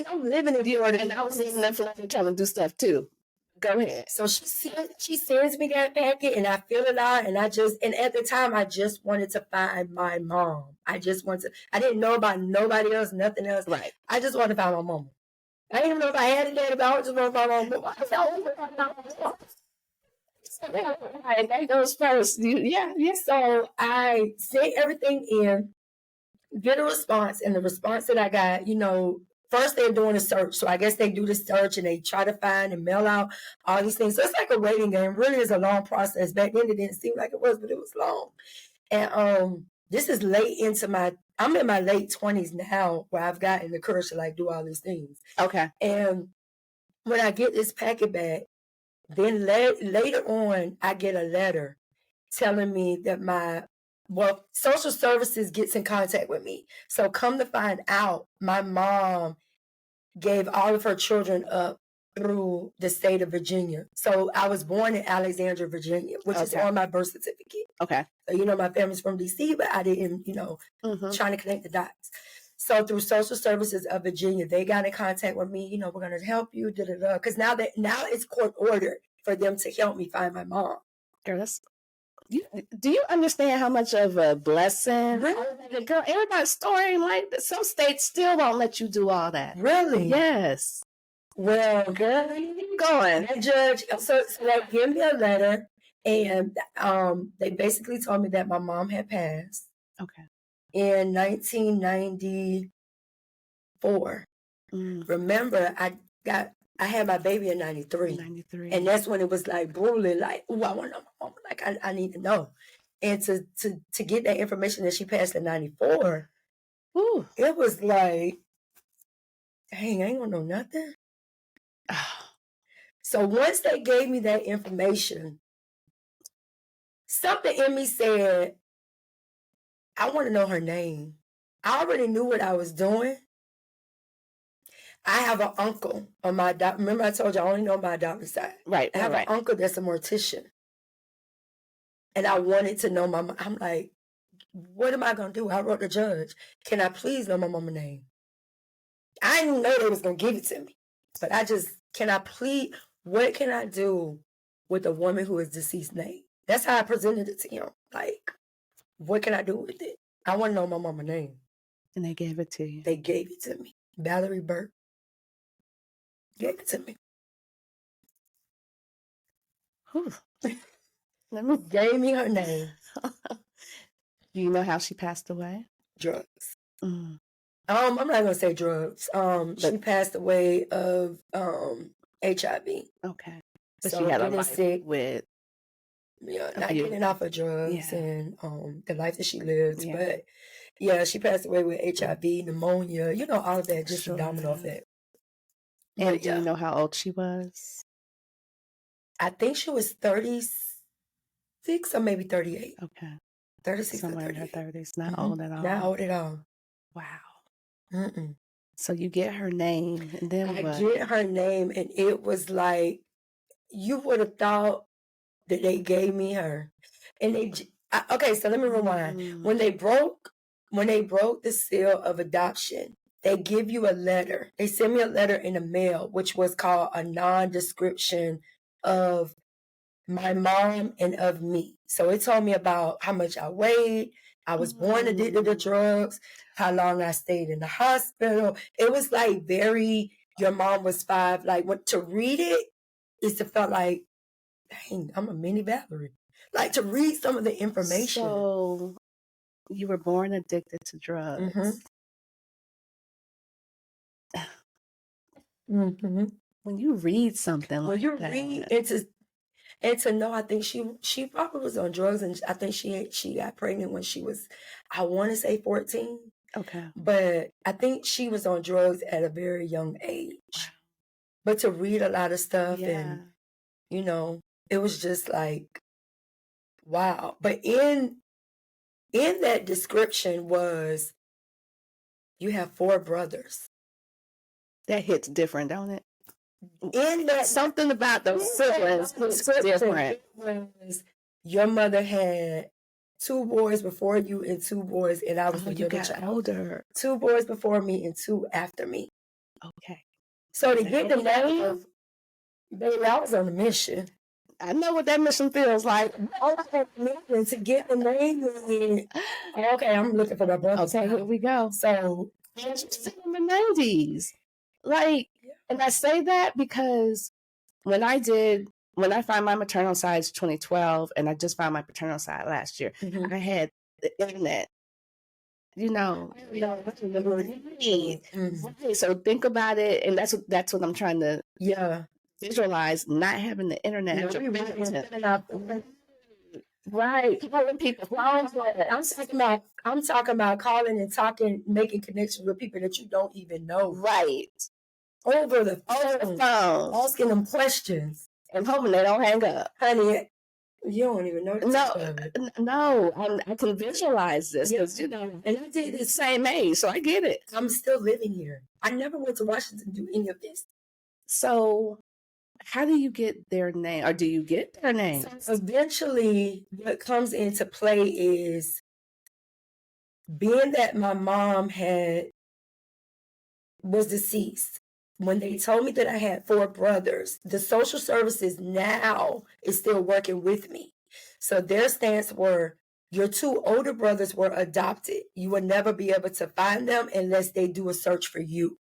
I'm living in Florida, and I was living in Florida trying to do stuff too. Go ahead. So she sends me that packet, and I fill it out, and and at the time, I just wanted to find my mom. I didn't know about nobody else, nothing else. Right. I just wanted to find my mom. I didn't even know if I had a dad, but I just wanted to find my mom. Right, that goes first. Yeah. So I sent everything in, get a response, and the response that I got, first they're doing a search. So I guess they do the search and they try to find and mail out all these things. So it's like a waiting game. Really is a long process. Back then it didn't seem like it was, but it was long. And this is I'm in my late 20s now, where I've gotten the courage to like do all these things. Okay. And when I get this packet back, then later on, I get a letter telling me that social services gets in contact with me. So come to find out, my mom gave all of her children up through the state of Virginia. So I was born in Alexandria, Virginia, which is on my birth certificate. Okay. So, my family's from DC, but I didn't, trying to connect the dots. So through social services of Virginia, they got in contact with me, we're going to help you, because now it's court ordered for them to help me find my mom. Girl, do you understand how much of a blessing? Really? Girl, everybody's story like that. Some states still won't let you do all that. Really? Yes. Well, Girl, keep going. The judge, so they gave me a letter, and they basically told me that my mom had passed. Okay. In 1994. Remember, I had my baby in 93. 93. And that's when it was like brutally, like, oh, I want to know my mom. Like, I need to know. And to get that information that she passed in 94, it was like, dang, I ain't gonna know nothing. So once they gave me that information, something in me said, I want to know her name. I already knew what I was doing. I have an uncle on my remember I told you I only know my adopted side. Right. I have an uncle that's a mortician. And I wanted to know I'm like, what am I gonna do? I wrote the judge. Can I please know my mama's name? I didn't know they was gonna give it to me. But what can I do with a woman who is deceased name? That's how I presented it to him. Like, what can I do with it? I want to know my mama's name. And they gave it to you. They gave it to me. Valerie Burke gave it to me. Gave me her name. Do you know how she passed away? Drugs. I'm not gonna say drugs. She passed away of HIV. Okay. But So she had a getting life sick with not getting off of drugs and the life that she lived. But yeah, she passed away with HIV, pneumonia, all of that, just a domino effect. And do you know how old she was? I think she was 36 or maybe 38. Okay. 36 somewhere or in her 38. 30s. Not old at all. Not old at all. Wow. Mm-mm. So you get her name, and then I what? get her name, and it was like, you would have thought that they gave me her. And okay, so let me rewind. When they broke the seal of adoption, they give you a letter. They sent me a letter in the mail, which was called a non-description of my mom and of me. So it told me about how much I weighed. I was born addicted to drugs, how long I stayed in the hospital. It was like your mom was 5. Like, to read it, it felt like, dang, I'm a mini Valerie. Like, to read some of the information. So you were born addicted to drugs. When you read something like that. Read and to know, I think she probably was on drugs, and I think she got pregnant when she was, I want to say 14. Okay. But I think she was on drugs at a very young age. Wow. But to read a lot of stuff and, it was just like, wow. But in that description was, you have 4 brothers. That hits different, don't it? In that, something about those siblings hits different. Was, your mother had 2 boys before you and 2 boys, and I was the middle child. Older. 2 boys before me and 2 after me. Okay. So to get the name, baby, I was on a mission. I know what that mission feels like. To get the name, okay, I'm looking for my brother. Okay, here we go. So, still in the 90s. Like, and I say that because when I found my maternal side in 2012, and I just found my paternal side last year, I had the internet. So think about it, and that's what I'm trying to visualize. Not having the internet. Right, calling people. I'm talking about calling and talking, making connections with people that you don't even know. Right. Over the phone. Asking them questions. And hoping they don't hang up. Honey, you don't even know I can visualize this because, and I did the same age, so I get it. I'm still living here. I never went to Washington to do any of this. So how do you get their name, or do you get their name? So eventually, what comes into play is being that my mom was deceased. When they told me that I had 4 brothers, the social services now is still working with me. So their stance were, your 2 older brothers were adopted. You will never be able to find them unless they do a search for you.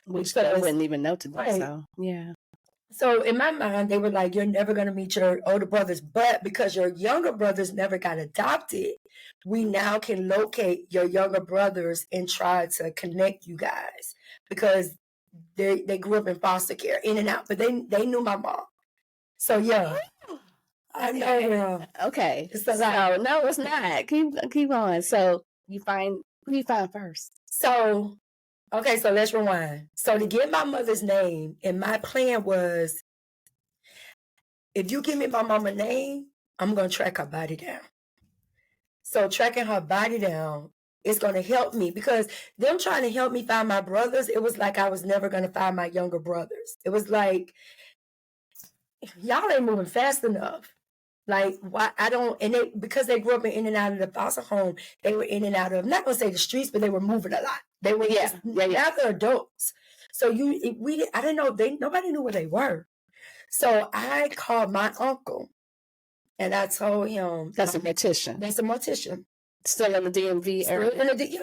Which I wouldn't even know to do. Right. So, yeah. So in my mind, they were like, you're never going to meet your older brothers. But because your younger brothers never got adopted, we now can locate your younger brothers and try to connect you guys. Because they grew up in foster care, in and out. But they knew my mom. So, yeah. I know. Okay. So, no, it's not. Keep on. So who you find first? So, okay, so let's rewind. So to get my mother's name, and my plan was, if you give me my mama's name, I'm going to track her body down. So tracking her body down is going to help me, because them trying to help me find my brothers, it was like I was never going to find my younger brothers. It was like, y'all ain't moving fast enough. Like, why I don't, and because they grew up in and out of the foster home, they were in and out of, not gonna say the streets, but they were moving a lot. They were, now they're adults. So I didn't know, nobody knew where they were. So I called my uncle and I told him. That's a mortician. That's a mortician. Still in the DMV area?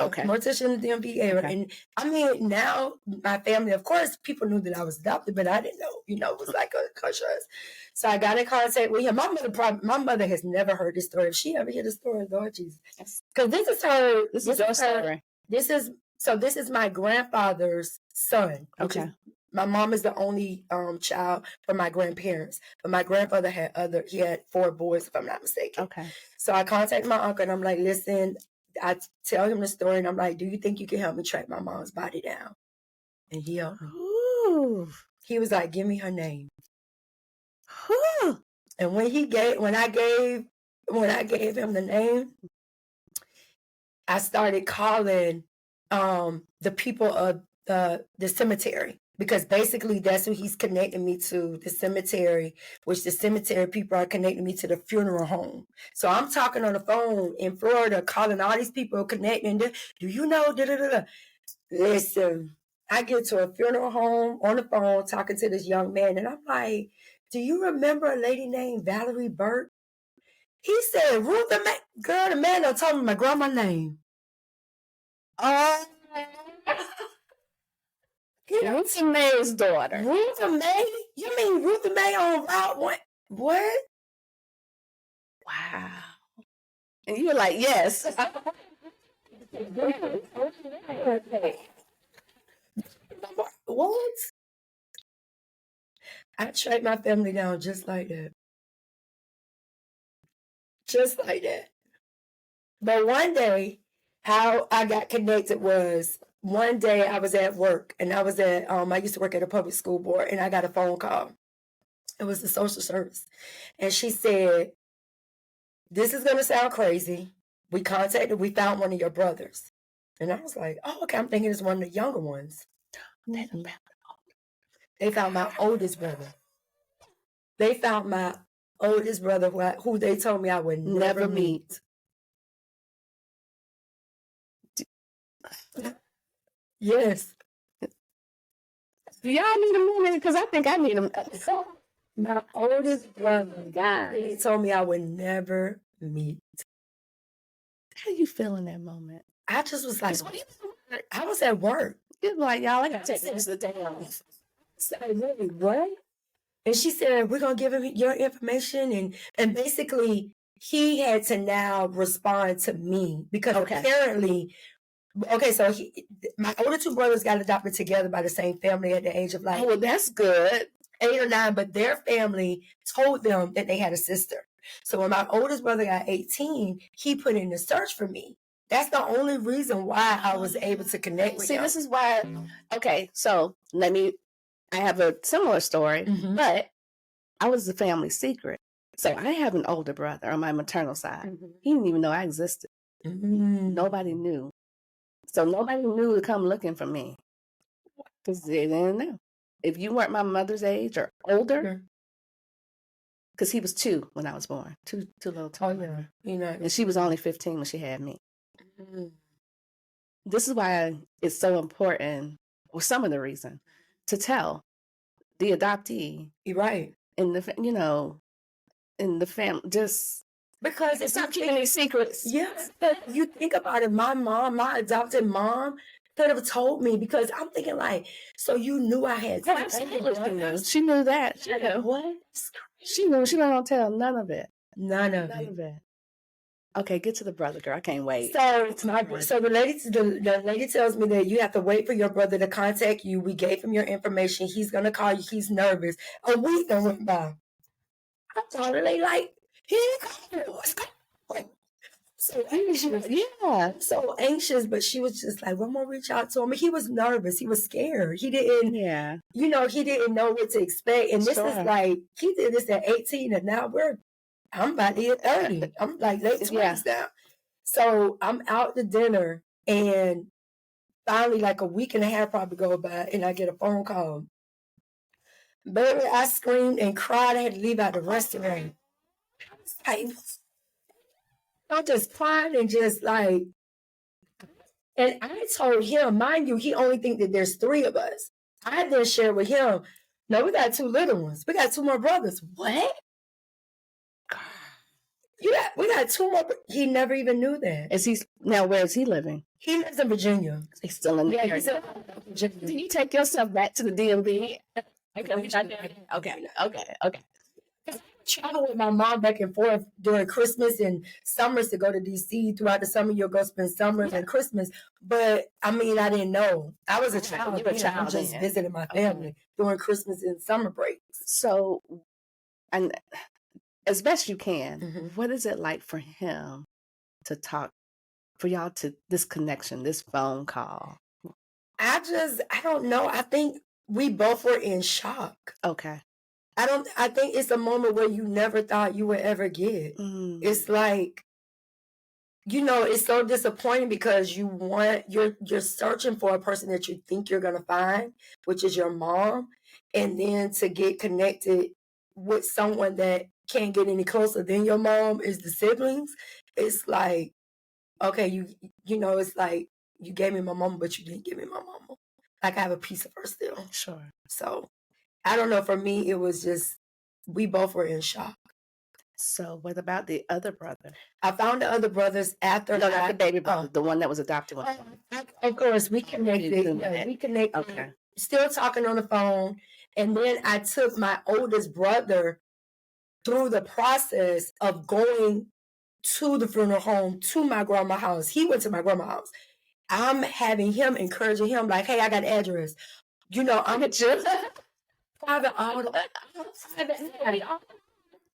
Okay. Mortician in the DMV area. Okay. And I mean, now my family, of course, people knew that I was adopted, but I didn't know, it was like a hush. So I got in contact with him. My mother has never heard this story. If she ever hear the story, Lord Jesus. Because this is your story. This is my grandfather's son. Okay. My mom is the only child for my grandparents, but my grandfather he had 4 boys, if I'm not mistaken. Okay. So I contacted my uncle and I'm like, listen, I tell him the story and I'm like, do you think you can help me track my mom's body down? And he helped me. Ooh. He was like, give me her name. And when I gave him the name, I started calling the people of the cemetery. Because basically that's who he's connecting me to, the cemetery, which the cemetery people are connecting me to the funeral home. So I'm talking on the phone in Florida, calling all these people, connecting. Do you know? Listen, I get to a funeral home on the phone talking to this young man, and I'm like, do you remember a lady named Valerie Burt? He said, Ruth, the man that told me my grandma's name. Oh. Ruth May's daughter. Ruth May? You mean Ruth May on Route 1? What? Wow. And you were like, yes. What? I tracked my family down just like that. Just like that. But one day, how I got connected was, one day I was at work and I used to work at a public school board, and I got a phone call. It was the social service. And she said, this is going to sound crazy. We found one of your brothers. And I was like, oh, okay. I'm thinking it's one of the younger ones. They found my oldest brother. They found my oldest brother who they told me I would never meet. Yes. Do y'all need a minute? Because I think I need a My oldest brother, God, he told me I would never meet. How you feel in that moment? I just was like, I was at work. You're like, y'all, I got to take this the day off. So I really, what? And she said, we're going to give him your information. And basically, he had to now respond to me because apparently, so my older two brothers got adopted together by the same family at the age of like, oh, well, that's good. 8 or 9, but their family told them that they had a sister. So when my oldest brother got 18, he put in the search for me. That's the only reason why I was able to connect with him. This is why, so I have a similar story, but I was the family secret. So I have an older brother on my maternal side. He didn't even know I existed. Nobody knew. So nobody knew to come looking for me because they didn't know. If you weren't my mother's age or older, because he was 2 when I was born, too little time. And she was only 15 when she had me. This is why it's so important, or some of the reason, to tell the adoptee. You're right. In the family, just because it's not keeping any secrets. Yes, but you think about it, my adopted mom could have told me because I'm thinking like, so you knew I had. Oh, absolutely. She knew that. She knew. What? She knew. She don't tell none of it. None of it. Okay, get to the brother, girl. I can't wait. So the lady tells me that you have to wait for your brother to contact you. We gave him your information. He's gonna call you. He's nervous. A week went by. I told her they like he didn't call me. What's going on? So anxious, so anxious. But she was just like, "We're gonna reach out to him." He was nervous. He was scared. He didn't. He didn't know what to expect. And this is like he did this at 18, and now I'm about to hit 30. I'm like late 20s now. So I'm out to dinner, and finally, like a week and a half probably go by, and I get a phone call. Baby, I screamed and cried. I had to leave out the restaurant. I'm just crying and just like, and I told him, mind you, he only think that there's 3 of us. I then shared with him, no, we got 2 little ones. We got 2 more brothers. What? We got 2 more. He never even knew that. Where is he living? He lives in Virginia. He's still in the area. He's in Virginia. Do you take yourself back to the DMV? Okay. Travel with my mom back and forth during Christmas and summers to go to DC. Throughout the summer, you'll go spend summers and Christmas. But I mean, I didn't know. I was a child. You were a child. Just visiting my family during Christmas and summer breaks. So, and as best you can, what is it like for him to talk, for y'all to this connection, this phone call? I don't know. I think we both were in shock. Okay. I think it's a moment where you never thought you would ever get. It's like, it's so disappointing because you're searching for a person that you think you're going to find, which is your mom. And then to get connected with someone that can't get any closer than your mom is the siblings. It's like, okay, it's like you gave me my mama, but you didn't give me my mama. Like I have a piece of her still. Sure. So I don't know. For me, it was just, we both were in shock. So what about the other brother? I found the other brothers after. No, not the baby brother, the one that was adopted. Of course, we connected. We connected. Okay. Still talking on the phone. And then I took my oldest brother through the process of going to the funeral home, to my grandma's house. He went to my grandma's house. I'm having him, encouraging him, like, hey, I got the address. I'm at your private auto.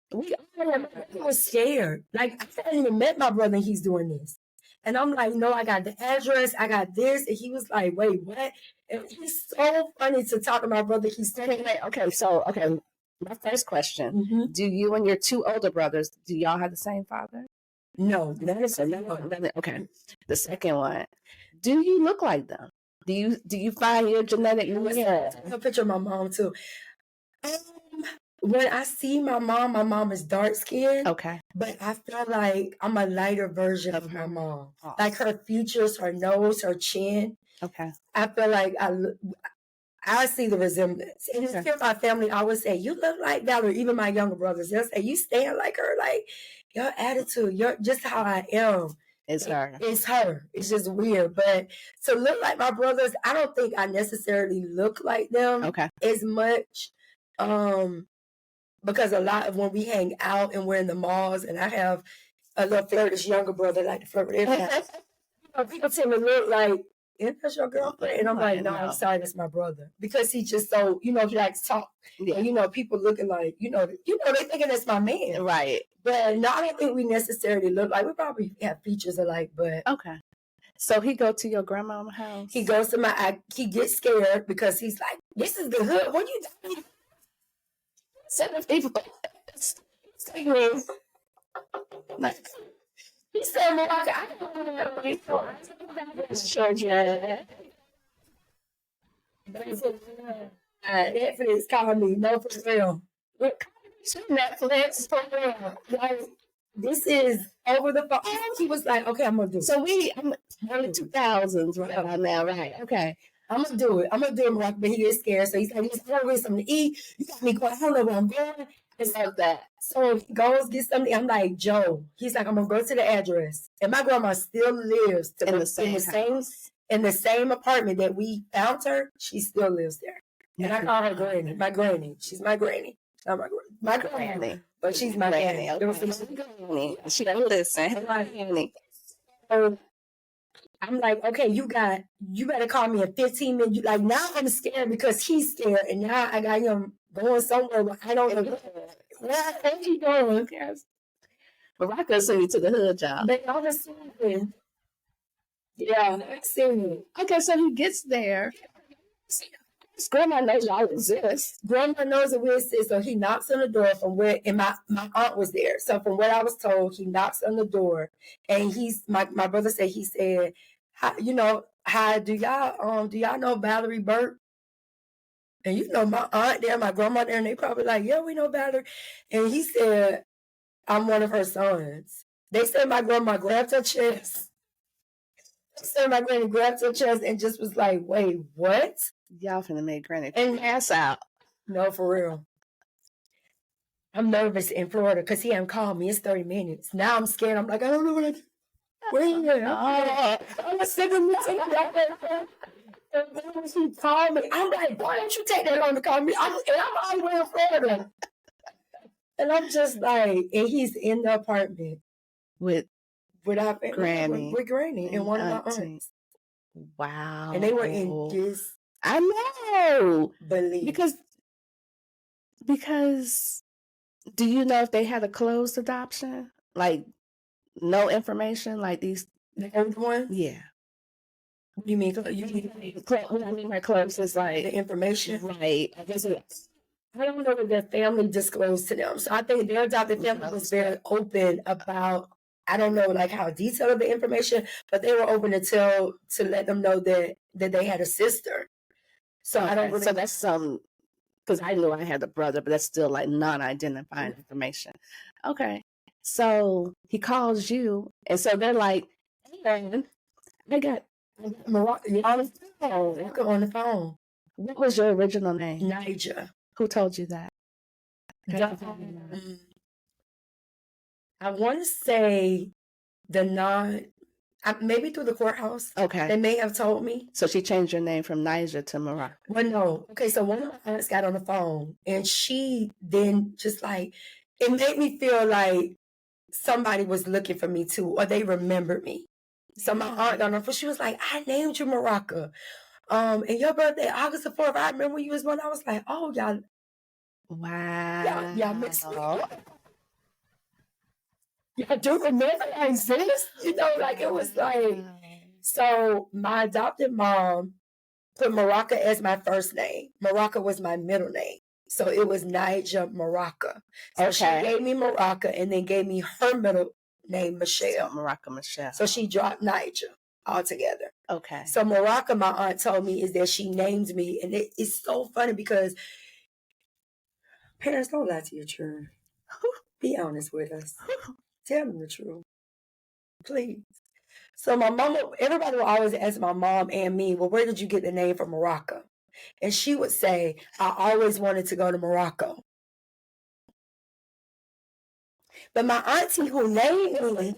I was scared. Like, I hadn't even met my brother and he's doing this. And I'm like, no, I got the address. I got this. And he was like, wait, what? And he's so funny to talk to my brother. He's standing like, okay. My first question, do you and your 2 older brothers, do y'all have the same father? No. Okay. The second one, do you look like them? Do you find your genetic? Yeah. A picture of my mom too. When I see my mom is dark skinned. Okay. But I feel like I'm a lighter version of my mom. Like her features, her nose, her chin. Okay. I feel like I see the resemblance. And it's still my family always say, you look like Valerie. Even my younger brothers, they'll say, you stand like her. Like, your attitude, your just how I am. It's her. It's her. It's just weird. But to look like my brothers, I don't think I necessarily look like them as much. Because a lot of when we hang out and we're in the malls, and I have a little flirtish younger brother like to flirt with everybody. People tell me look like, yeah, that's your girlfriend. And I'm like, no, I'm sorry, that's my brother. Because he's just so, he likes to talk. Yeah. And, people looking like, they thinking that's my man. Right. But no, I don't think we necessarily look like, we probably have features alike, but. Okay. So he go to your grandma's house? He goes to he gets scared because he's like, this is the hood. What are you doing? 7 people. Like, he said, Morocco, I don't know before. Church, Netflix calling me, no for real. Netflix for real. Like, this is over the phone. He was like, okay, I'm gonna do it. So I'm early 2000s right now, right? Okay. I'm gonna do it, Morocco, but he is scared. So he's like, I want to get something to eat. You got me going, I don't know where I'm going. It's like that. So he goes, get something. I'm like, Joe. He's like, I'm gonna go to the address. And my grandma still lives in the same apartment that we found her. She still lives there. And I call her granny. My granny. She's my granny. Not my granny. But she's my granny. Granny. She don't listen. My granny. So I'm like, okay, you better call me in 15 minutes. Like, now I'm scared because he's scared. And now I got him going somewhere where I don't know where he going. Morocco send you to the hood, y'all. They always saying, yeah, that's it. Okay, so he gets there. Grandma knows y'all exist. Grandma knows that we exist, so he knocks on the door from where, and my aunt was there. So from what I was told, he knocks on the door, and my brother said, hi, do y'all know Valerie Burke? And my aunt there, my grandma there, and they probably like, yeah, we know Valerie. And he said, I'm one of her sons. They said my grandma grabbed her chest. They said my granny grabbed her chest and just was like, wait, what? Y'all finna make granny and pass out. No, for real. I'm nervous in Florida because he hadn't called me. It's 30 minutes. Now I'm scared. I'm like, I don't know what I do. Where I'm sick of he called me. I'm like, why don't you take that long to call me? I'm all the way in Florida. And I'm just like, and he's in the apartment with our granny. With granny and one of my aunts. Wow. And they were in this. I know. Believe. Because do you know if they had a closed adoption? Like, no information like these? The old one? Yeah. What do you mean? I mean, my closed is like the information? Right. I guess I don't know what their family disclosed to them. So I think their adopted family was very open about, I don't know like how detailed the information, but they were open to let them know that they had a sister. So I don't really. So that's because I knew I had a brother, but that's still like non-identifying information. Okay. So he calls you, and so they're like, hey, I got Morocco on the phone. What was your original name? Niger. Who told you that? I want to say maybe through the courthouse. Okay. They may have told me. So she changed your name from Niger to Morocco. Well, no. Okay, so one of my aunts got on the phone, and she then just like, it made me feel like somebody was looking for me too, or they remembered me. So my aunt got on the phone. She was like, I named you Morocco. And your birthday, August the 4th, I remember when you was born. I was like, oh, y'all. Wow. Y'all mixed me up. Y'all do remember I exist? Like it was like. So my adopted mom put Morocco as my first name. Morocco was my middle name. So it was Niger Morocco. So she gave me Morocco and then gave me her middle name, Michelle. So Morocco Michelle. So she dropped Niger altogether. Okay. So Morocco, my aunt told me, is that she named me. And it's so funny because parents, don't lie to your children. Be honest with us. Tell them the truth. Please. So my mama, everybody will always ask my mom and me, well, where did you get the name from Morocco? And she would say, I always wanted to go to Morocco. But my auntie who named me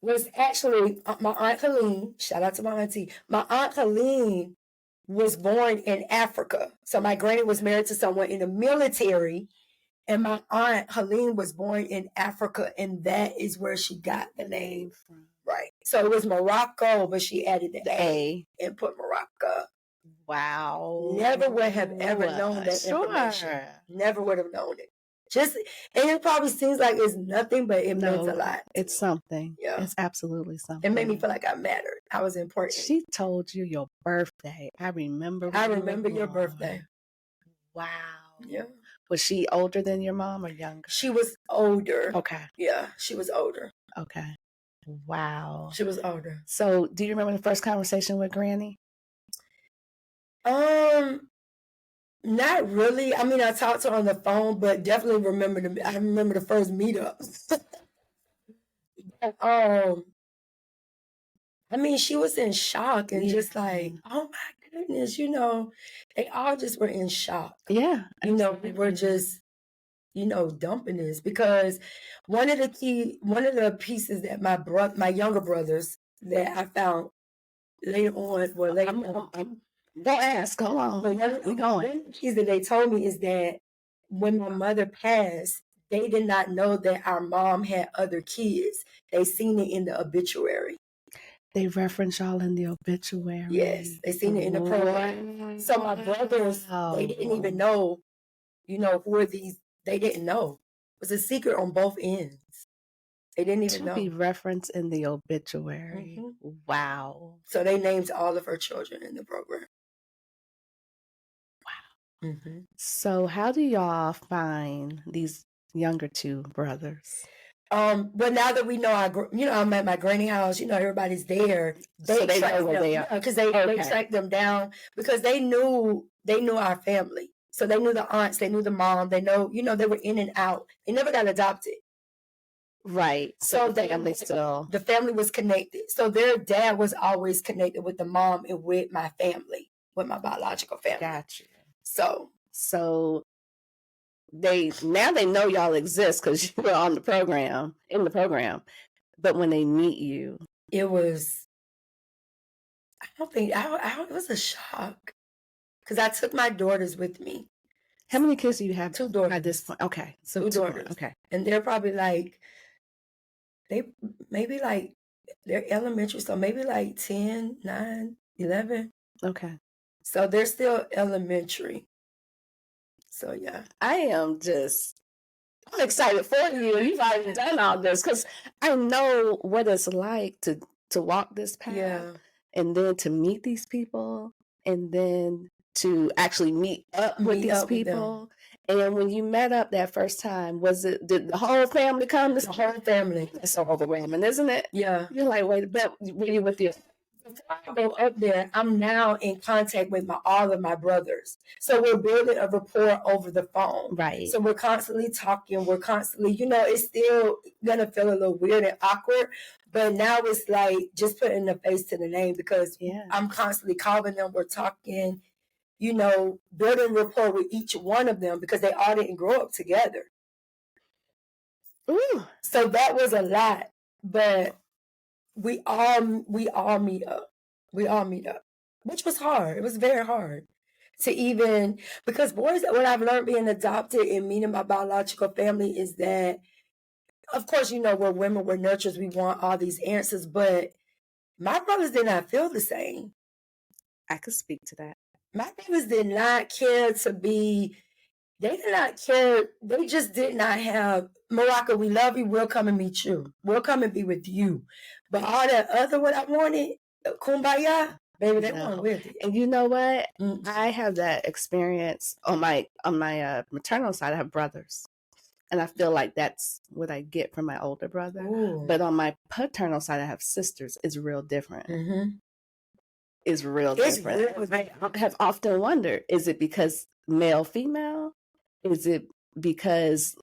was actually my Aunt Helene. Shout out to my auntie. My Aunt Helene was born in Africa. So my granny was married to someone in the military. And my Aunt Helene was born in Africa. And that is where she got the name from. Right. So it was Morocco, but she added the A and put Morocco. Wow. Never would have ever known that information. Never would have known it. And it probably seems like it's nothing, but it meant a lot. It's something. Yeah. It's absolutely something. It made me feel like I mattered. I was important. She told you your birthday. I remember your birthday. Wow. Yeah. Was she older than your mom or younger? She was older. Okay. Yeah, she was older. Okay. Wow. She was older. So do you remember the first conversation with Granny? Not really. I mean, I talked to her on the phone, but definitely I remember the first meetups. I mean, she was in shock and just like, oh my goodness, they all just were in shock. Yeah. We were just, dumping this because one of the pieces that my younger brothers that I found later on, don't ask. Hold on. We're going. One of the keys that they told me is that when my mother passed, they did not know that our mom had other kids. They seen it in the obituary. They reference y'all in the obituary. Yes, they seen it in the program. So my brothers, they didn't even know, who are these. They didn't know. It was a secret on both ends. They didn't even know. To be referenced in the obituary. Mm-hmm. Wow. So they named all of her children in the program. Wow. Mm-hmm. So how do y'all find these younger two brothers? But now that we know, I'm at my granny house. Everybody's there. They know where they are because they tracked them down because they knew our family. So they knew the aunts, they knew the mom. They know, they were in and out. They never got adopted. Right. So the family was connected. So their dad was always connected with the mom and with my family, with my biological family. Gotcha. So they know y'all exist because you were in the program. But when they meet you, it was, it was a shock because I took my daughters with me. How many kids do you have? 2 daughters at this point? Okay, so 2 daughters. Okay, and they're probably like they're elementary, so maybe like 10, 9, 11. Okay, so they're still elementary. So yeah, I'm excited for you. You've already done all this because I know what it's like to walk this path, and then to meet these people, and then to actually meet up with these people. And when you met up that first time, did the whole family come? The whole family. That's so overwhelming, isn't it? Yeah. You're like, wait, but were you with your? Before I go up there, I'm now in contact with all of my brothers. So we're building a rapport over the phone. Right. So we're constantly talking. We're constantly, it's still going to feel a little weird and awkward. But now it's like just putting a face to the name because I'm constantly calling them. We're talking, building rapport with each one of them because they all didn't grow up together. Ooh. So that was a lot. But we all meet up. Which was hard. It was very hard to even, because boys, what I've learned being adopted and meeting my biological family is that, of course, we're women, we're nurturers, we want all these answers, but my brothers did not feel the same. I could speak to that. My brothers did not care they did not care. They just did not have, Morocco, we love you, we'll come and meet you. We'll come and be with you. But all that other, what I wanted, kumbaya, baby, they weren't with it. And you know what? I have that experience on my maternal side. I have brothers. And I feel like that's what I get from my older brother. Ooh. But on my paternal side, I have sisters. It's real different. Mm-hmm. It's real different. I have often wondered, is it because male, female? Is it because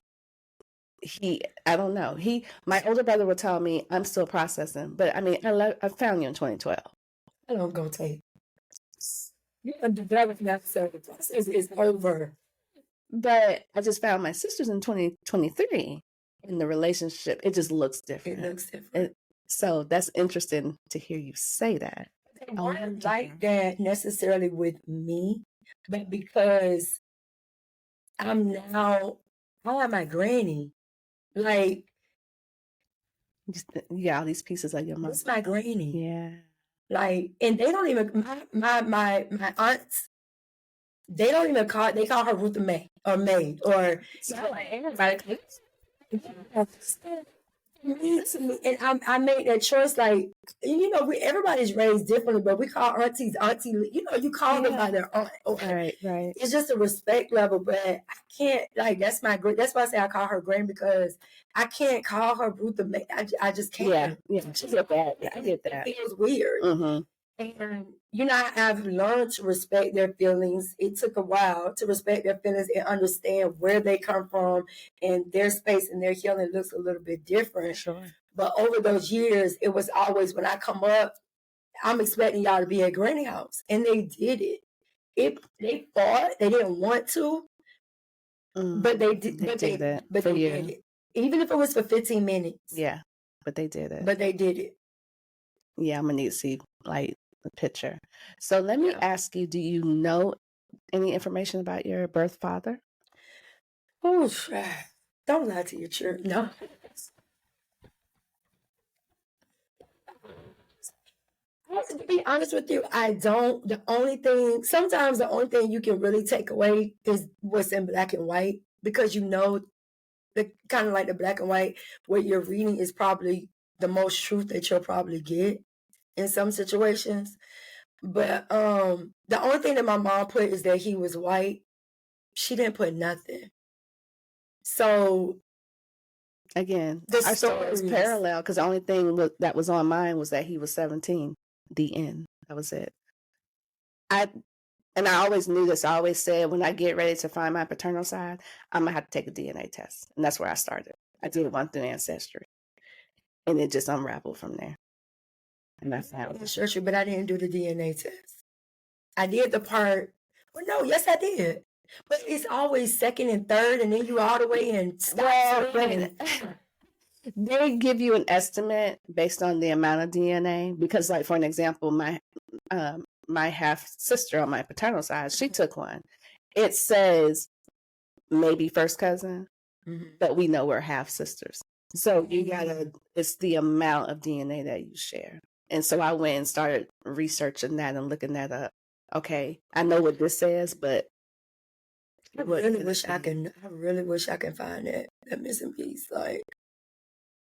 I don't know. My older brother would tell me, I'm still processing. But I mean, I found you in 2012. I don't go take. That so the process is over. But I just found my sisters in 2023 in the relationship. It just looks different. It looks different. So that's interesting to hear you say that. They weren't like that necessarily with me, but because I am my granny. Like, yeah, all these pieces of your mom. it's my granny. Yeah. Like, and they don't even, my aunts, they don't even they call her Ruth the May or Maid or, like, everybody. And I made that choice, like, everybody's raised differently, but we call aunties auntie. You call them by their aunt. Right. It's just a respect level, but I can't, like, that's why I say I call her grand, because I can't call her Ruth the May. I just can't. Yeah. She get that. I get that. It feels weird. Mm-hmm. And, I've learned to respect their feelings. It took a while to respect their feelings and understand where they come from, and their space and their healing looks a little bit different. Sure. But over those years, it was always, when I come up, I'm expecting y'all to be at Granny House. And they did it. They fought. They didn't want to. But they did. They did it. Even if it was for 15 minutes. Yeah. But they did it. But they did it. Yeah, I'm going to need to see, like, the picture. So let me ask you, do you know any information about your birth father? Oh, don't lie to your church. No. To be honest with you, I don't. Sometimes the only thing you can really take away is what's in black and white, because the kind of like the black and white, what you're reading is probably the most truth that you'll probably get in some situations. But the only thing that my mom put is that he was white. She didn't put nothing. So again, our story is parallel, because the only thing that was on mine was that he was 17. The end. That was it. I always knew this. I always said, when I get ready to find my paternal side, I'm going to have to take a DNA test. And that's where I started. I did one through Ancestry. And it just unraveled from there. And I found it. Sure, but I didn't do the DNA test. I did the part. Well, no, yes, I did. But it's always second and third, and then you all the way in. They give you an estimate based on the amount of DNA, because, like, for an example, my half sister on my paternal side, she took one. It says maybe first cousin, but we know we're half sisters. So it's the amount of DNA that you share. And so I went and started researching that and looking that up. Okay, I know what this says, but I really wish I can find that missing piece. Like,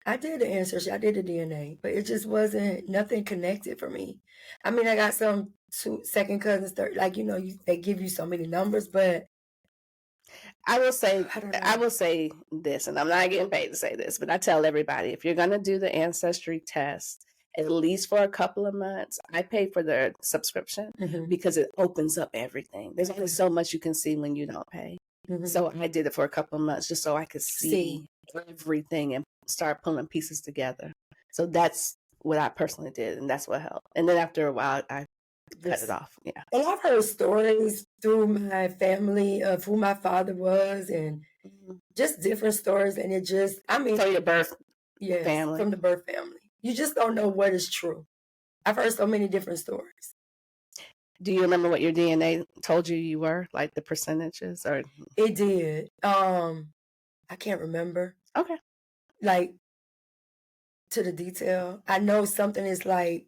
I did the ancestry, I did the DNA, but it just wasn't nothing connected for me. I mean, I got some second cousins, third, like, they give you so many numbers, but I will say this, and I'm not getting paid to say this, but I tell everybody, if you're going to do the ancestry test, at least for a couple of months, I pay for the subscription because it opens up everything. There's only so much you can see when you don't pay. So I did it for a couple of months just so I could see everything and start pulling pieces together. So that's what I personally did, and that's what helped. And then after a while, I cut it off. Yeah. And I've heard stories through my family of who my father was, and just different stories. And it just, from your birth family. From the birth family. You just don't know what is true. I've heard so many different stories. Do you remember what your DNA told you were, like the percentages? Or it did. I can't remember. Okay. Like, to the detail. I know something is like,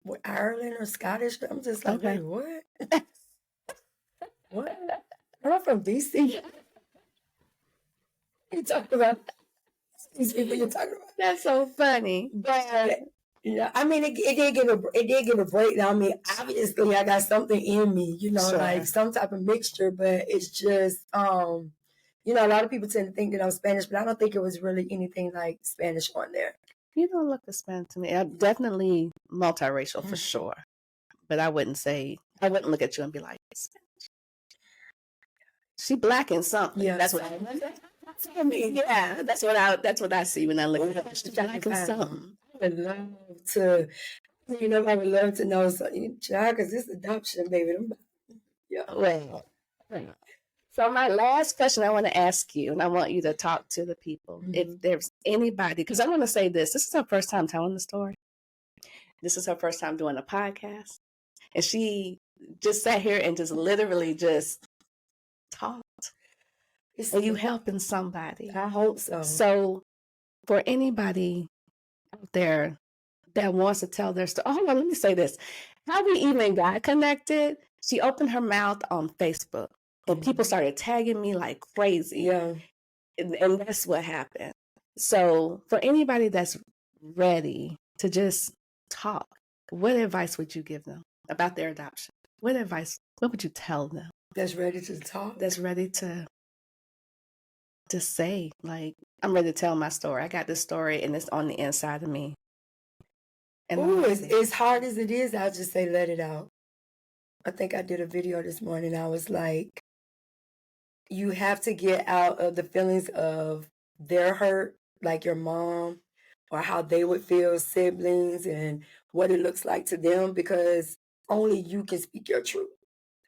what, Ireland or Scottish? I'm just like, wait, what? What? I'm from DC. You talking about these people you're talking about? That's so funny. But I mean, it did give a breakdown. I mean, obviously, I got something in me, like some type of mixture. But it's just, a lot of people tend to think that I'm Spanish, but I don't think it was really anything like Spanish on there. You don't look Hispanic to me. I'm definitely multiracial for sure, but I wouldn't look at you and be like, she black in something. Yeah, that's what I mean. Yeah, that's what I see when I look at her. She's black in something. I would love to, I would love to know something, child, because this adoption, baby, Yeah. Well, so my last question I want to ask you, and I want you to talk to the people. Mhm. If there's anybody, because I want to say this is her first time telling the story. This is her first time doing a podcast. And she just sat here and just literally just talked. And you helping somebody. I hope so. So for anybody out there that wants to tell their story, hold on, let me say this. How we even got connected, she opened her mouth on Facebook. And people started tagging me like crazy. Yeah. And that's what happened. So for anybody that's ready to just talk, what advice would you give them about their adoption? What would you tell them? That's ready to talk? That's ready to say, like, I'm ready to tell my story. I got this story and it's on the inside of me. And as hard as it is, I'll just say let it out. I think I did a video this morning. I was like, you have to get out of the feelings of their hurt, like your mom, or how they would feel, siblings, and what it looks like to them, because only you can speak your truth.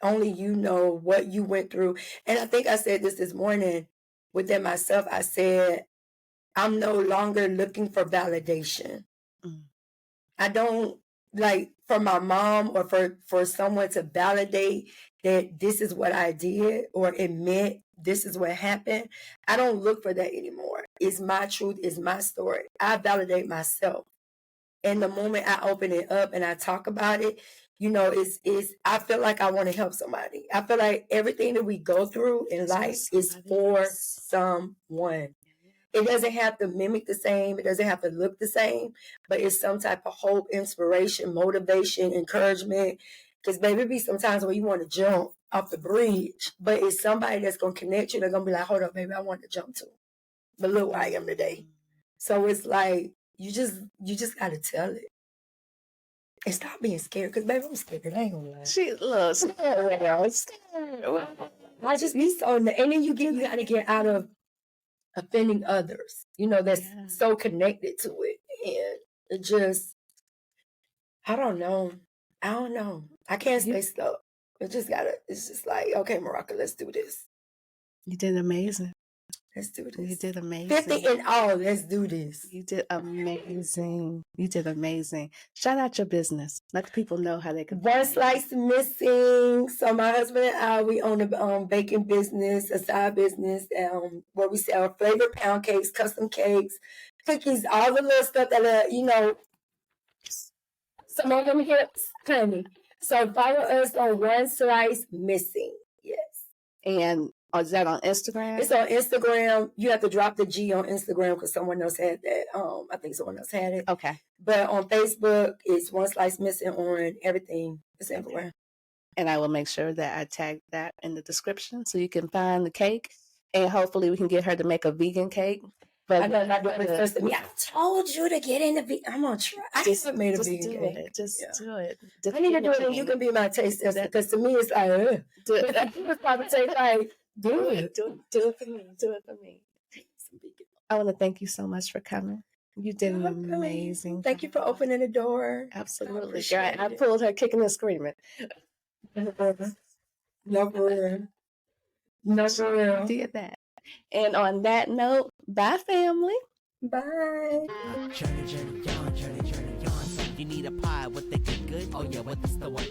Only you know what you went through. And I think I said this morning within myself. I said, I'm no longer looking for validation. Mm. I don't like for my mom or for someone to validate that this is what I did or admit this is what happened. I don't look for that anymore. It's my truth, it's my story. I validate myself. And the moment I open it up and I talk about it, you know, I feel like I want to help somebody. I feel like everything that we go through in life is for someone. It doesn't have to mimic the same. It doesn't have to look the same, but it's some type of hope, inspiration, motivation, encouragement. Because baby, be sometimes when you want to jump off the bridge, but it's somebody that's going to connect you. They're going to be like, hold up, baby, I want to jump too. But look where I am today. So it's like, you just got to tell it. And stop being scared. Because baby, I'm scared. I ain't going to lie. She looks scared. I just be so, and then you got to get out of offending others, you know, that's so connected to it. And it just, I don't know. I can't stay stuck. It's just like, okay, Morocco, let's do this. You did amazing. Let's do this. You did amazing. 50 in all, let's do this. You did amazing. You did amazing. Shout out your business. Let the people know how they can. One Slice Missing. So my husband and I, we own a baking business, a side business, where we sell flavored pound cakes, custom cakes, cookies, all the little stuff that you know, some of them hips, honey. So follow us on One Slice Missing. Yes. And is that on Instagram? It's on Instagram. You have to drop the G on Instagram because someone else had that. I think someone else had it. Okay. But on Facebook, it's One Slice Missing on everything. It's everywhere. And I will make sure that I tag that in the description so you can find the cake. And hopefully we can get her to make a vegan cake. But I know not doing it first to me. I told you to get in the vegan. I'm going to try. I just made a vegan cake. Just do it. I need to do it and you can be my taste tester because to me it's like, do it. People probably say like, do it. Do it for me. Do it for me. I want to thank you so much for coming. You did an amazing. Thank you for opening the door. Absolutely. Girl, I pulled her kicking and screaming. No, for real. No, for real. Did that. And on that note, bye, family. Bye. Journey on. You need a pie with the good? Oh yeah, what is the one?